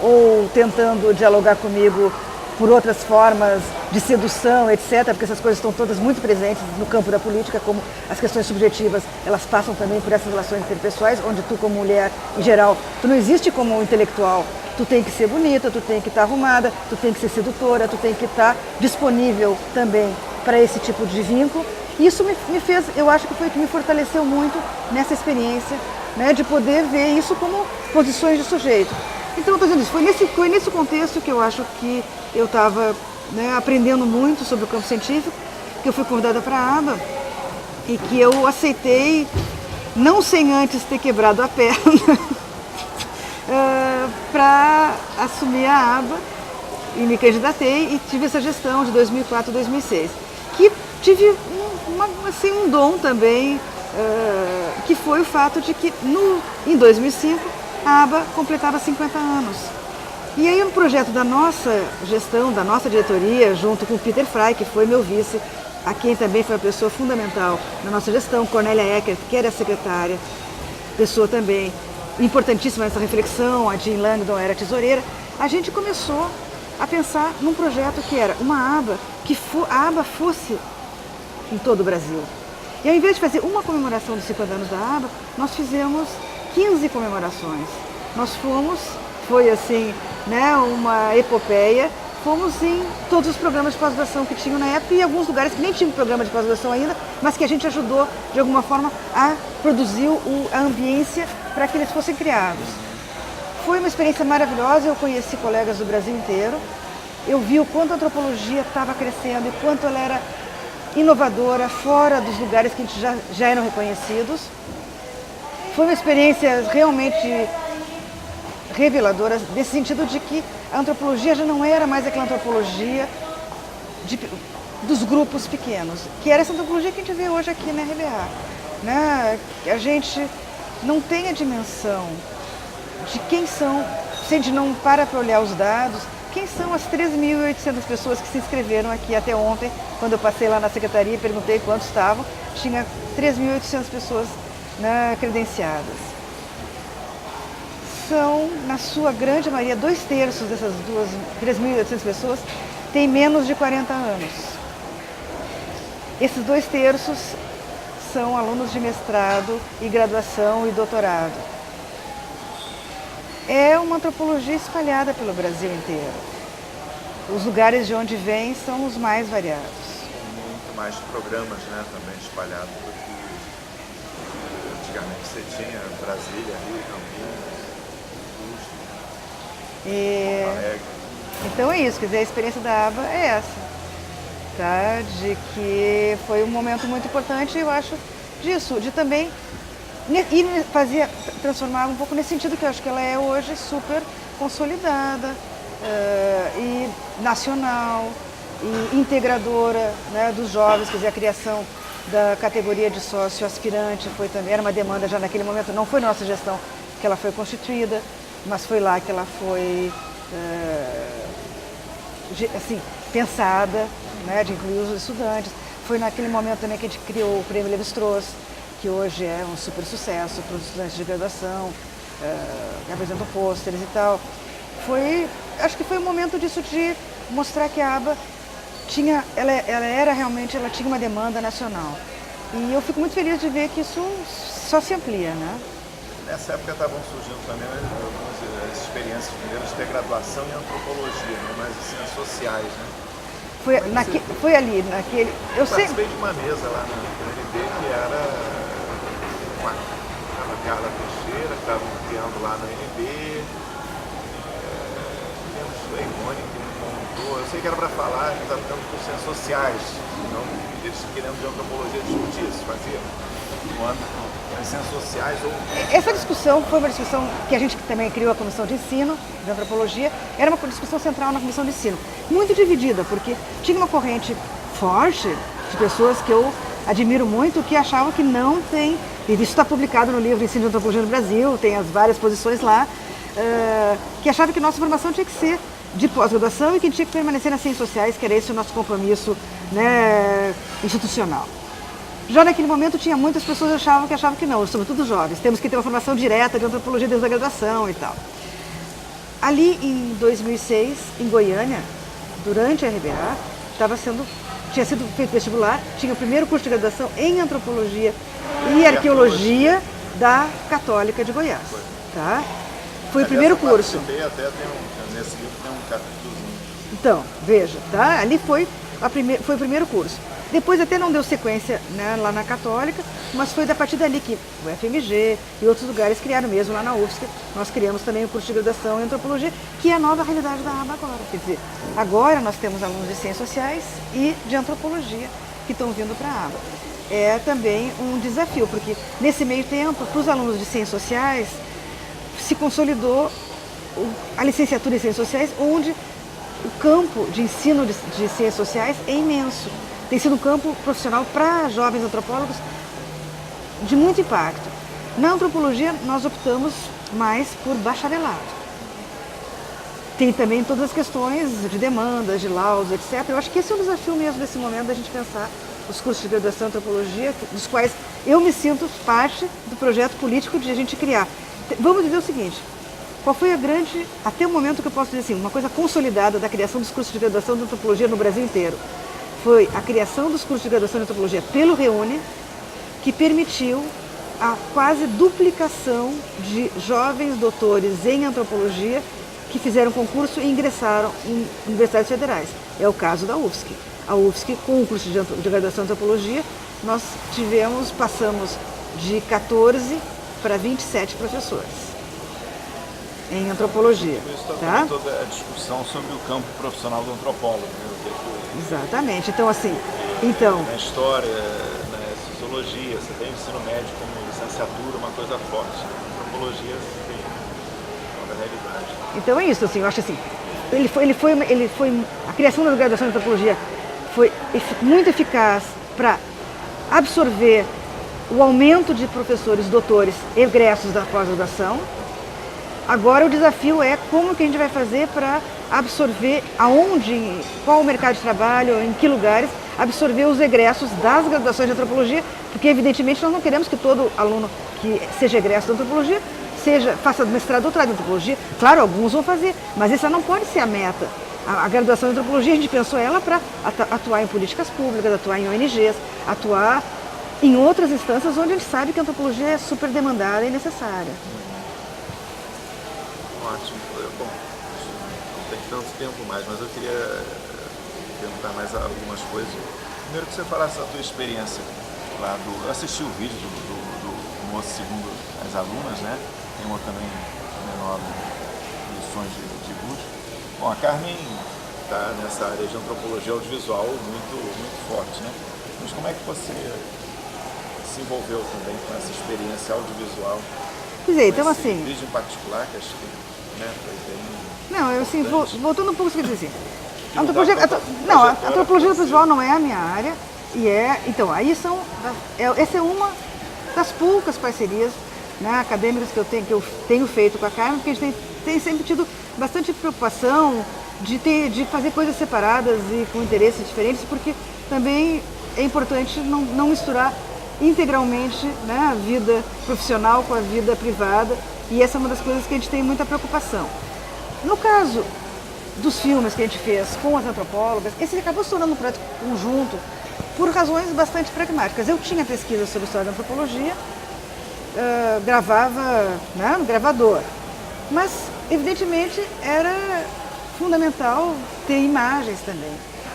ou tentando dialogar comigo por outras formas de sedução, etc., porque essas coisas estão todas muito presentes no campo da política, como as questões subjetivas, elas passam também por essas relações interpessoais, onde tu, como mulher, em geral, tu não existe como intelectual, tu tem que ser bonita, tu tem que estar arrumada, tu tem que ser sedutora, tu tem que estar disponível também para esse tipo de vínculo. Isso me fez, eu acho que foi o que me fortaleceu muito nessa experiência, né, de poder ver isso como posições de sujeito. Então, eu estou dizendo isso, foi nesse contexto que eu acho que eu estava, né, aprendendo muito sobre o campo científico, que eu fui convidada para a aba e que eu aceitei, não sem antes ter quebrado a perna, para assumir a aba, e me candidatei e tive essa gestão de 2004 a 2006, que tive um dom também, que foi o fato de que em 2005 a aba completava 50 anos. E aí um projeto da nossa gestão, da nossa diretoria, junto com o Peter Frey, que foi meu vice, a quem também foi uma pessoa fundamental na nossa gestão, Cornélia Eckert, que era a secretária, pessoa também importantíssima nessa reflexão, a Jean Langdon era a tesoureira, a gente começou a pensar num projeto que era uma aba, que a aba fosse em todo o Brasil. E ao invés de fazer uma comemoração dos 50 anos da aba, nós fizemos 15 comemorações. Foi assim, né, uma epopeia, fomos em todos os programas de pós-graduação que tinham na época e alguns lugares que nem tinham programa de pós-graduação ainda, mas que a gente ajudou, de alguma forma, a produzir a ambiência para que eles fossem criados. Foi uma experiência maravilhosa, eu conheci colegas do Brasil inteiro, eu vi o quanto a antropologia estava crescendo e quanto ela era inovadora, fora dos lugares que a gente já eram reconhecidos. Foi uma experiência realmente reveladora, nesse sentido de que a antropologia já não era mais aquela antropologia dos grupos pequenos, que era essa antropologia que a gente vê hoje aqui na RBA. Né? A gente não tem a dimensão de quem são, se a gente não para olhar os dados, quem são as 13.800 pessoas que se inscreveram aqui até ontem, quando eu passei lá na secretaria e perguntei quantos estavam, tinha 3.800 pessoas, né, credenciadas. São, na sua grande maioria, 2/3 dessas 3.800 pessoas têm menos de 40 anos. Esses 2/3 são alunos de mestrado e graduação e doutorado. É uma antropologia espalhada pelo Brasil inteiro. Os lugares de onde vem são os mais variados. Muito mais programas, né, também espalhados do que antigamente você tinha Brasília, Rio, Campinas, Alegre. Então é isso, quer dizer, a experiência da ABA é essa, tá? De que foi um momento muito importante, eu acho, disso, de também e transformar um pouco nesse sentido que eu acho que ela é hoje super consolidada e nacional e integradora, né, dos jovens, quer dizer, a criação da categoria de sócio aspirante era uma demanda já naquele momento, não foi nossa gestão que ela foi constituída, mas foi lá que ela foi assim, pensada, né, de incluir os estudantes. Foi naquele momento também que a gente criou o Prêmio Lévi-Strauss, que hoje é um super sucesso para os estudantes de graduação, que apresentam pôsteres e tal. Acho que foi um momento disso de mostrar que a ABA ela tinha uma demanda nacional. E eu fico muito feliz de ver que isso só se amplia, né? Nessa época estavam surgindo também algumas experiências primeiras de ter graduação em antropologia, né, mas assim, as sociais, né? Foi ali, naquele... Eu participei de uma mesa lá na UNB que era com a Carla Teixeira, que estavam criando lá na UNB, temos a Ivone que montou, eu sei que era para falar, que estava dando por ciências sociais, não, eles querendo de antropologia discutir isso, fazia no âmbito das ciências sociais. Essa discussão foi uma discussão que a gente também criou a comissão de ensino de antropologia, era uma discussão central na comissão de ensino, muito dividida, porque tinha uma corrente forte de pessoas que eu admiro muito, que achavam que não tem, e isso está publicado no livro Ensino de Antropologia no Brasil, tem as várias posições lá, que achavam que nossa formação tinha que ser de pós-graduação e que tinha que permanecer nas ciências sociais, que era esse o nosso compromisso, né, institucional. Já naquele momento tinha muitas pessoas que achavam que não, sobretudo jovens, temos que ter uma formação direta de antropologia desde a graduação e tal. Ali em 2006, em Goiânia, durante a RBA, tinha sido feito vestibular, tinha o primeiro curso de graduação em antropologia e arqueologia da Católica de Goiás. Tá? Foi o primeiro curso. Nesse livro tem um capítulozinho. Então, veja, tá? Ali foi o primeiro curso. Depois até não deu sequência, né, lá na Católica, mas foi a partir dali que o FMG e outros lugares criaram mesmo lá na UFSC. Nós criamos também o curso de graduação em antropologia, que é a nova realidade da ABA agora. Quer dizer, agora nós temos alunos de ciências sociais e de antropologia que estão vindo para a ABA. É também um desafio, porque nesse meio tempo, para os alunos de ciências sociais, se consolidou a licenciatura em ciências sociais, onde o campo de ensino de ciências sociais é imenso. Tem sido um campo profissional para jovens antropólogos de muito impacto. Na antropologia, nós optamos mais por bacharelado. Tem também todas as questões de demandas, de laudos, etc. Eu acho que esse é um desafio mesmo desse momento, da gente pensar os cursos de graduação em antropologia, dos quais eu me sinto parte do projeto político de a gente criar. Vamos dizer o seguinte, qual foi até o momento que eu posso dizer assim, uma coisa consolidada da criação dos cursos de graduação de antropologia no Brasil inteiro? Foi a criação dos cursos de graduação de antropologia pelo REUNE, que permitiu a quase duplicação de jovens doutores em antropologia que fizeram concurso e ingressaram em universidades federais. É o caso da UFSC. A UFSC, com o curso de graduação em antropologia, nós passamos de 14 para 27 professores em antropologia. Isso está Tá? toda a discussão sobre o campo profissional do antropólogo. Né? Exatamente. Então, assim, então... Na história, na sociologia, você tem o ensino médio como licenciatura, uma coisa forte. Na antropologia, você tem uma realidade. Então é isso, assim, eu acho assim, a criação da graduação em antropologia foi muito eficaz para absorver o aumento de professores, doutores, egressos da pós-graduação. Agora o desafio é como que a gente vai fazer para absorver qual o mercado de trabalho, em que lugares, absorver os egressos das graduações de antropologia, porque evidentemente nós não queremos que todo aluno que seja egresso da antropologia faça mestrado, doutorado em antropologia. Claro, alguns vão fazer, mas essa não pode ser a meta. A graduação em antropologia, a gente pensou ela para atuar em políticas públicas, atuar em ONGs, atuar em outras instâncias onde a gente sabe que a antropologia é super demandada e necessária. Ótimo. Bom, não tem tanto tempo mais, mas eu queria perguntar mais algumas coisas. Primeiro que você falasse da tua experiência lá eu assisti o vídeo do moço segundo as alunas, né? Tem uma também menor, lições de Bush. Bom, a Carmen está nessa área de antropologia audiovisual muito forte, né? Mas como é que você se envolveu também com essa experiência audiovisual? Quer dizer, então assim... vídeo em particular, que acho que, né, foi bem... Não, eu assim, voltando um pouco ao que você dizia. A a antropologia audiovisual não é a minha área, então, aí essa é uma das poucas parcerias, né, acadêmicas que eu tenho feito com a Carmen, porque a gente tem sempre tido bastante preocupação de fazer coisas separadas e com interesses diferentes, porque também é importante não misturar integralmente, né, a vida profissional com a vida privada, e essa é uma das coisas que a gente tem muita preocupação. No caso dos filmes que a gente fez com as antropólogas, esse acabou se tornando um projeto conjunto por razões bastante pragmáticas. Eu tinha pesquisa sobre história da antropologia, gravava, né, no gravador, mas evidentemente era fundamental ter imagens também.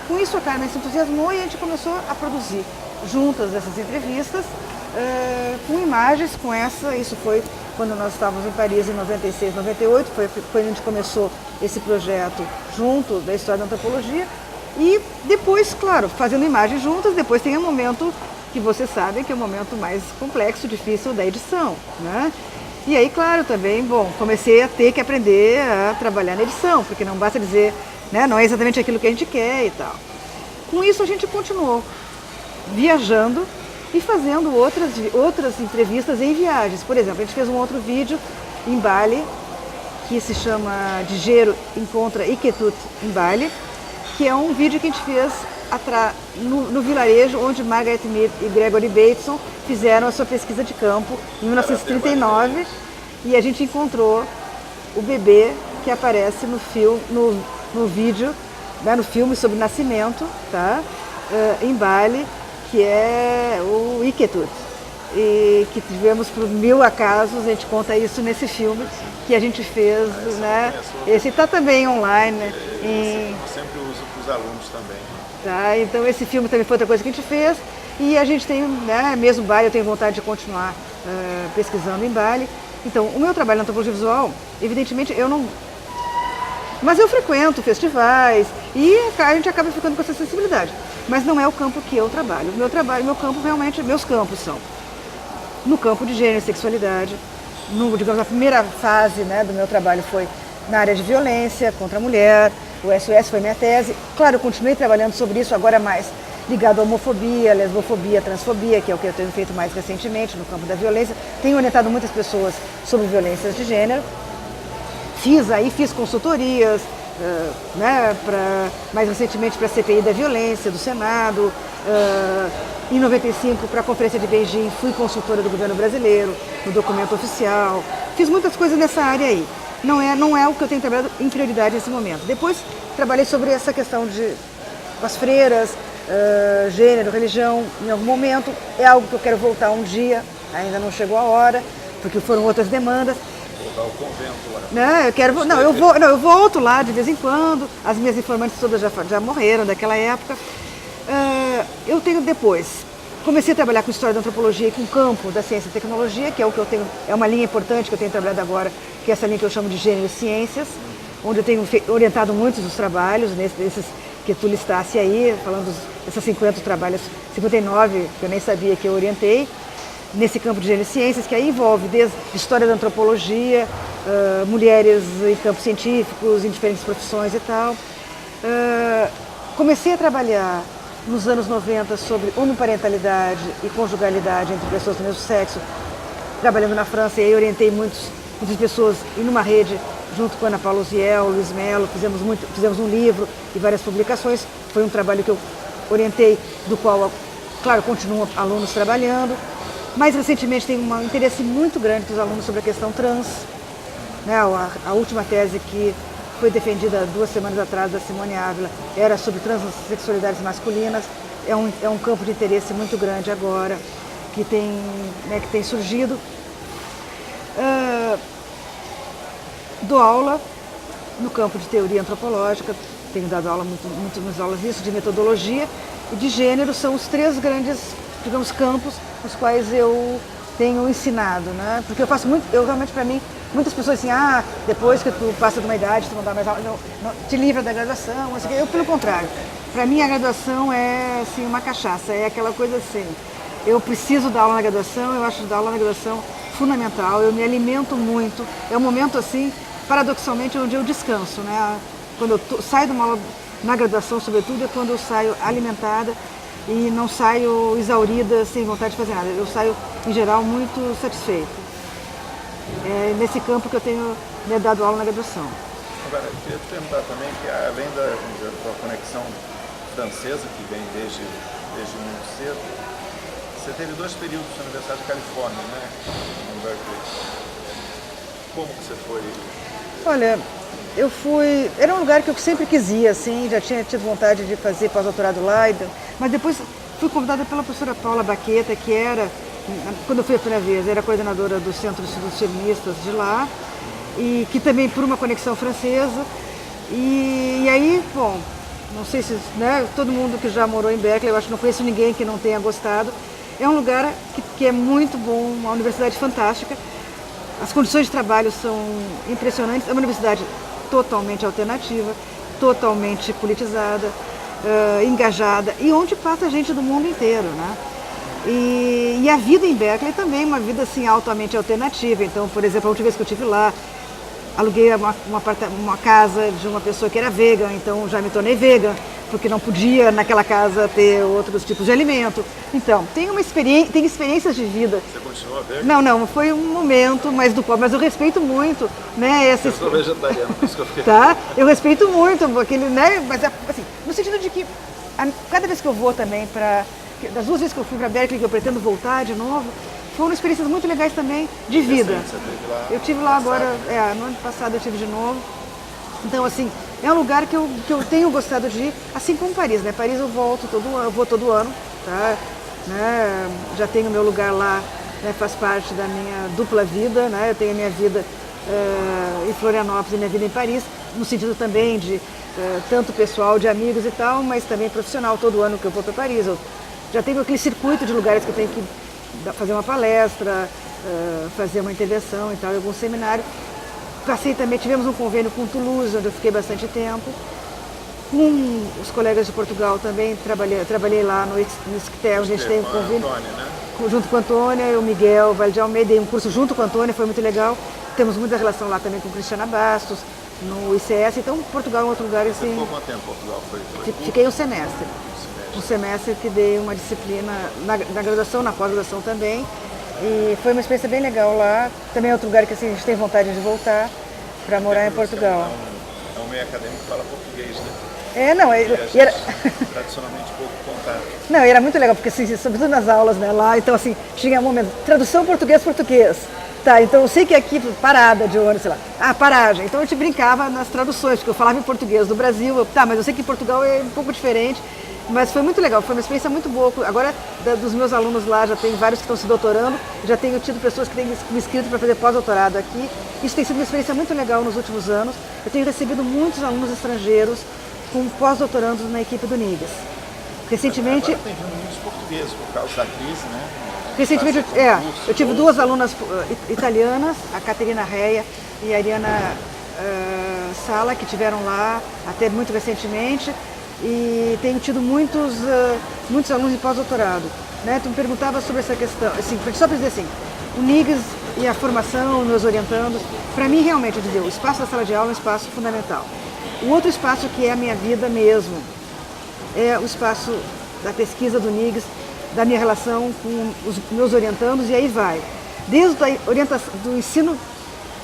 Com isso a Carmen se entusiasmou e a gente começou a produzir juntas essas entrevistas, com imagens, isso foi quando nós estávamos em Paris em 96, 98, foi quando a gente começou esse projeto junto da história da antropologia, e depois, claro, fazendo imagens juntas, depois tem um momento que vocês sabem que é o momento mais complexo, difícil da edição, né? E aí, claro, também, comecei a ter que aprender a trabalhar na edição, porque não basta dizer, né, não é exatamente aquilo que a gente quer e tal. Com isso a gente continuou viajando e fazendo outras entrevistas em viagens. Por exemplo, a gente fez um outro vídeo em Bali, que se chama Digero Encontra Iquetut em Bali, que é um vídeo que a gente fez no vilarejo onde Margaret Mead e Gregory Bateson fizeram a sua pesquisa de campo em 1939, e a gente encontrou o bebê que aparece no vídeo, né, no filme sobre o nascimento, tá? Em Bali, que é o Iquetut, e que tivemos por 1000 acasos. A gente conta isso nesse filme que a gente fez, né? Esse está também online, né? Eu sempre uso para os alunos também. Tá, então esse filme também foi outra coisa que a gente fez, e a gente tem, né, mesmo Bali, eu tenho vontade de continuar pesquisando em Bali. Então, o meu trabalho na antropologia visual, evidentemente, mas eu frequento festivais e a gente acaba ficando com essa sensibilidade. Mas não é o campo que eu trabalho. Meu campo realmente, meus campos são no campo de gênero e sexualidade. Digamos, a primeira fase, né, do meu trabalho foi na área de violência contra a mulher. O SOS foi minha tese. Claro, eu continuei trabalhando sobre isso, agora mais ligado à homofobia, lesbofobia, transfobia, que é o que eu tenho feito mais recentemente no campo da violência. Tenho orientado muitas pessoas sobre violências de gênero. Fiz consultorias, né, mais recentemente para a CPI da violência do Senado. Em 95, para a Conferência de Beijing, fui consultora do governo brasileiro, no documento oficial. Fiz muitas coisas nessa área aí. Não é o que eu tenho trabalhado em prioridade nesse momento. Depois, trabalhei sobre essa questão com as freiras, gênero, religião, em algum momento. É algo que eu quero voltar um dia, ainda não chegou a hora, porque foram outras demandas. voltar ao convento lá. Não, eu quero, não, eu volto lá de vez em quando. As minhas informantes todas já morreram daquela época. Eu tenho depois, comecei a trabalhar com história da antropologia e com o campo da ciência e tecnologia, que é o que eu tenho, é uma linha importante que eu tenho trabalhado agora, que é essa linha que eu chamo de gênero e ciências, onde eu tenho orientado muitos dos trabalhos, desses que tu listasse aí, falando desses 50 trabalhos, 59 que eu nem sabia que eu orientei, nesse campo de gênero e ciências, que aí envolve desde história da antropologia, mulheres em campos científicos, em diferentes profissões e tal. Comecei a trabalhar nos anos 90 sobre homoparentalidade e conjugalidade entre pessoas do mesmo sexo, trabalhando na França, e aí orientei muitas pessoas e numa rede, junto com Ana Paula Uziel, Luiz Melo, fizemos um livro e várias publicações. Foi um trabalho que eu orientei, do qual, claro, continuam alunos trabalhando. Mais recentemente tem um interesse muito grande dos alunos sobre a questão trans. Né? A última tese que foi defendida 2 semanas atrás da Simone Ávila era sobre transexualidades masculinas. É um campo de interesse muito grande agora, que tem surgido. Dou aula no campo de teoria antropológica, tenho dado aula muitas aulas disso, de metodologia e de gênero, são os 3 grandes, digamos, campos nos quais eu tenho ensinado, né? Porque eu faço muito, realmente para mim, muitas pessoas assim, depois que tu passa de uma idade, tu não dá mais aula, não, te livra da graduação, assim, eu pelo contrário, para mim a graduação é assim, uma cachaça, é aquela coisa assim, eu preciso dar aula na graduação, eu acho dar aula na graduação fundamental, eu me alimento muito, é um momento assim, paradoxalmente, onde eu descanso, né? Quando eu saio de uma aula na graduação, sobretudo, é quando eu saio alimentada e não saio exaurida, sem vontade de fazer nada. Eu saio, em geral, muito satisfeita. É nesse campo que eu tenho dado aula na graduação. Agora, eu queria te perguntar também que, além da conexão francesa, que vem desde muito cedo, você teve 2 períodos na Universidade da Califórnia, né? No Berkeley. Como que você foi? Olha, eu fui... Era um lugar que eu sempre quis ir, assim, já tinha tido vontade de fazer pós-doutorado lá, mas depois fui convidada pela professora Paula Baqueta, que era, quando eu fui a primeira vez, era coordenadora do Centro de Estudos Feministas de lá, e que também por uma conexão francesa. E aí, bom, não sei se, né, todo mundo que já morou em Berkeley, eu acho que não conheço ninguém que não tenha gostado. É um lugar que é muito bom, uma universidade fantástica. As condições de trabalho são impressionantes. É uma universidade totalmente alternativa, totalmente politizada, engajada, e onde passa gente do mundo inteiro, né? E a vida em Berkeley também é uma vida assim, altamente alternativa. Então, por exemplo, a última vez que eu estive lá, aluguei uma casa de uma pessoa que era vegan, então já me tornei vegan, porque não podia naquela casa ter outros tipos de alimento. Então, tem experiências de vida. Você continua vegan? Não, foi um momento, mas eu respeito muito, né? Eu sou vegetariano, por isso que eu fiquei. Tá? Eu respeito muito aquele, né? Mas assim, no sentido de que cada vez que eu vou também das 2 vezes que eu fui para Berkeley, que eu pretendo voltar de novo, foram experiências muito legais também de vida. Você teve lá eu tive lá agora, no ano passado eu tive de novo. Então, assim, é um lugar que eu tenho gostado de ir, assim como Paris, né? Paris eu vou todo ano, tá? Né? Já tenho meu lugar lá, né? Faz parte da minha dupla vida, né? Eu tenho a minha vida em Florianópolis e minha vida em Paris, no sentido também de tanto pessoal, de amigos e tal, mas também profissional, todo ano que eu vou para Paris. Eu já tenho aquele circuito de lugares que eu tenho que fazer uma palestra, fazer uma intervenção e tal, em algum seminário. Tivemos um convênio com Toulouse, onde eu fiquei bastante tempo. Com os colegas de Portugal também, trabalhei lá no ISCTE, onde a gente tem um convênio. Antônia, né? Junto com a Antônia, o Miguel Vale de Almeida, dei um curso junto com a Antônia, foi muito legal. Temos muita relação lá também com Cristiana Bastos, no ICS. Então, Portugal é um outro lugar assim. Você ficou quanto tempo em Portugal? Fiquei um semestre. Um semestre que dei uma disciplina na graduação, na pós-graduação também. E foi uma experiência bem legal lá. Também é outro lugar que assim, a gente tem vontade de voltar para morar em Portugal. É um meio acadêmico que fala português, né? Era tradicionalmente pouco contato. Não, era muito legal, porque assim, sobretudo nas aulas, né, lá, então assim, tinha um momento, tradução português-português, Tá, então eu sei que aqui, parada de ônibus, sei lá. Ah, paragem. Então a gente brincava nas traduções, porque eu falava em português do Brasil. Tá, mas eu sei que em Portugal é um pouco diferente. Mas foi muito legal, foi uma experiência muito boa. Agora, dos meus alunos lá, já tem vários que estão se doutorando. Já tenho tido pessoas que têm me inscrito para fazer pós-doutorado aqui. Isso tem sido uma experiência muito legal nos últimos anos. Eu tenho recebido muitos alunos estrangeiros com pós-doutorandos na equipe do NIGS. Recentemente... Agora tem vindo muitos portugueses por causa da crise, né? Recentemente, eu tive duas alunas italianas, a Caterina Reia e a Ariana Sala, que tiveram lá até muito recentemente, e tenho tido muitos alunos de pós-doutorado. Né? Tu me perguntava sobre essa questão, assim, só para dizer assim, o NIGS e a formação, meus orientandos, para mim realmente, o espaço da sala de aula é um espaço fundamental. O outro espaço que é a minha vida mesmo, é o espaço da pesquisa do NIGS, da minha relação com os meus orientandos, e aí vai. Desde a orientação do ensino,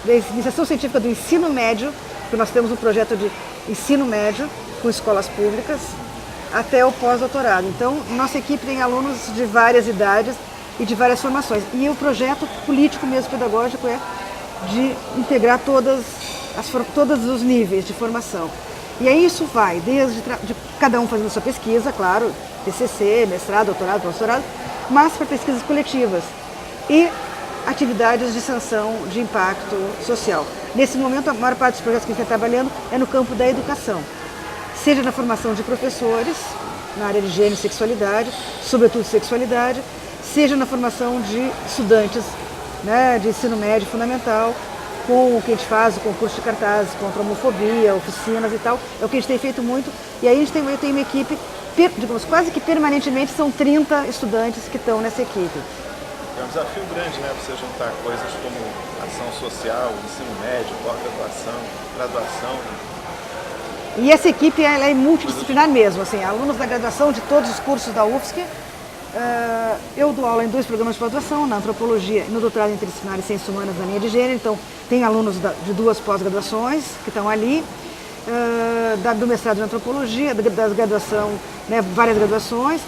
da iniciação científica do ensino médio, que nós temos um projeto de ensino médio com escolas públicas, até o pós-doutorado. Então, nossa equipe tem alunos de várias idades e de várias formações. E o projeto político mesmo, pedagógico, é de integrar todos os níveis de formação. E aí isso vai, desde de cada um fazendo sua pesquisa, claro, TCC, mestrado, doutorado, pós-doutorado, mas para pesquisas coletivas e atividades de extensão de impacto social. Nesse momento, a maior parte dos projetos que a gente está trabalhando é no campo da educação, seja na formação de professores, na área de gênero e sexualidade, sobretudo sexualidade, seja na formação de estudantes, né, de ensino médio fundamental, com o que a gente faz, o concurso de cartazes contra a homofobia, oficinas e tal, é o que a gente tem feito muito. E aí eu tenho uma equipe, digamos, quase que permanentemente são 30 estudantes que estão nessa equipe. É um desafio grande, né? Você juntar coisas como ação social, ensino médio, pós-graduação, graduação. E essa equipe ela é multidisciplinar mesmo, assim, alunos da graduação de todos os cursos da UFSC. Eu dou aula em 2 programas de pós-graduação, na antropologia e no doutorado interdisciplinar em ciências humanas na linha de gênero, então tem alunos de 2 pós-graduações que estão ali, do mestrado em antropologia, da graduação, né, várias graduações,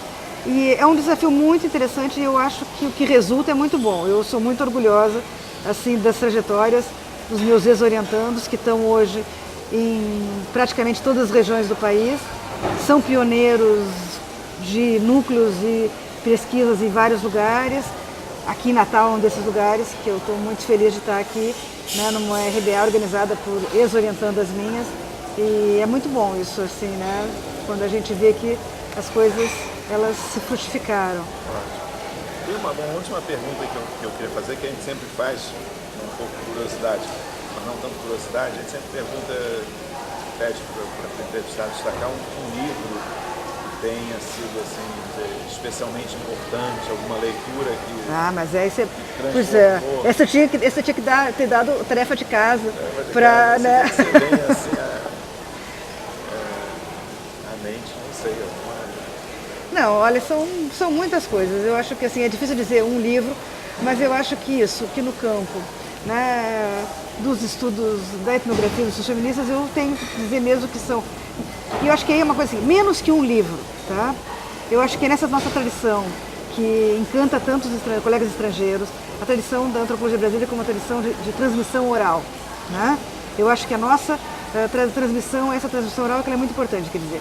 e é um desafio muito interessante e eu acho que o que resulta é muito bom. Eu sou muito orgulhosa assim, das trajetórias dos meus ex-orientandos que estão hoje em praticamente todas as regiões do país, são pioneiros de núcleos e pesquisas em vários lugares. Aqui em Natal, um desses lugares, que eu estou muito feliz de estar aqui, né, numa RBA organizada por ex-orientandas minhas. E é muito bom isso, assim, né, quando a gente vê que as coisas, elas se frutificaram. Tem uma última pergunta que eu queria fazer, que a gente sempre faz, um pouco de curiosidade, mas não tanto curiosidade, a gente sempre pede para o entrevistado destacar um livro tenha sido assim, especialmente importante, alguma leitura que... Ah, mas pois é, essa tinha que ter dado tarefa de casa para... Né? Você vem assim a mente, não sei, Não, olha, são muitas coisas. Eu acho que assim, é difícil dizer um livro, mas eu acho que isso, que no campo, né, dos estudos da etnografia dos estudos feministas, eu tenho que dizer mesmo que são... E eu acho que aí é uma coisa assim, menos que um livro, tá? Eu acho que é nessa nossa tradição, que encanta tantos colegas estrangeiros, a tradição da antropologia brasileira como uma tradição de transmissão oral, né? Eu acho que a nossa transmissão, essa transmissão oral, que ela é muito importante, quer dizer.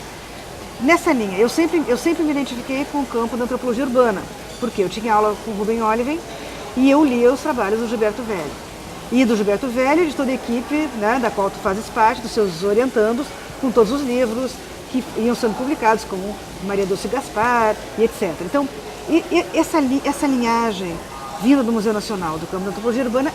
Nessa linha, eu sempre me identifiquei com o campo da antropologia urbana, porque eu tinha aula com o Rubem Oliven e eu lia os trabalhos do Gilberto Velho. E do Gilberto Velho e de toda a equipe, né, da qual tu fazes parte, dos seus orientandos, com todos os livros que iam sendo publicados, como Maria Dulce Gaspar e etc. Então, essa linhagem vinda do Museu Nacional do Campo da Antropologia Urbana,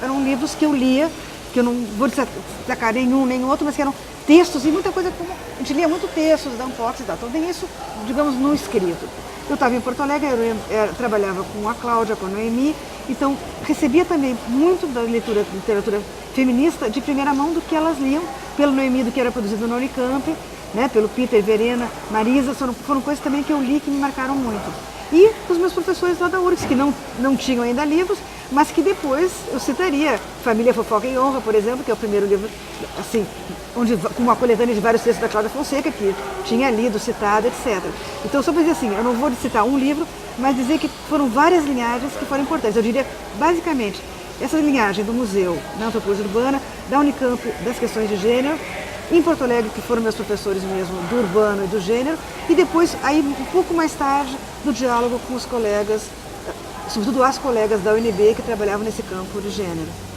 eram livros que eu lia, que eu não vou destacar nenhum nem outro, mas que eram textos e muita coisa, como a gente lia muito textos da Unfox e tal, então tem isso, digamos, no escrito. Eu estava em Porto Alegre, eu trabalhava com a Cláudia, com a Noemi, então recebia também muito da literatura feminista de primeira mão do que elas liam, pelo Noemi, do que era produzido na Unicamp, né, pelo Peter, Verena, Marisa, foram coisas também que eu li que me marcaram muito. E os meus professores lá da URGS, que não tinham ainda livros, mas que depois eu citaria Família, Fofoca e Honra, por exemplo, que é o primeiro livro, assim, com uma coletânea de vários textos da Cláudia Fonseca, que tinha lido, citado, etc. Então, só para dizer assim, eu não vou citar um livro, mas dizer que foram várias linhagens que foram importantes. Eu diria, basicamente, essa linhagem do museu na antropologia urbana, da Unicamp das questões de gênero, em Porto Alegre, que foram meus professores mesmo do urbano e do gênero, e depois, aí um pouco mais tarde, do diálogo com os colegas, sobretudo as colegas da UNB que trabalhavam nesse campo de gênero.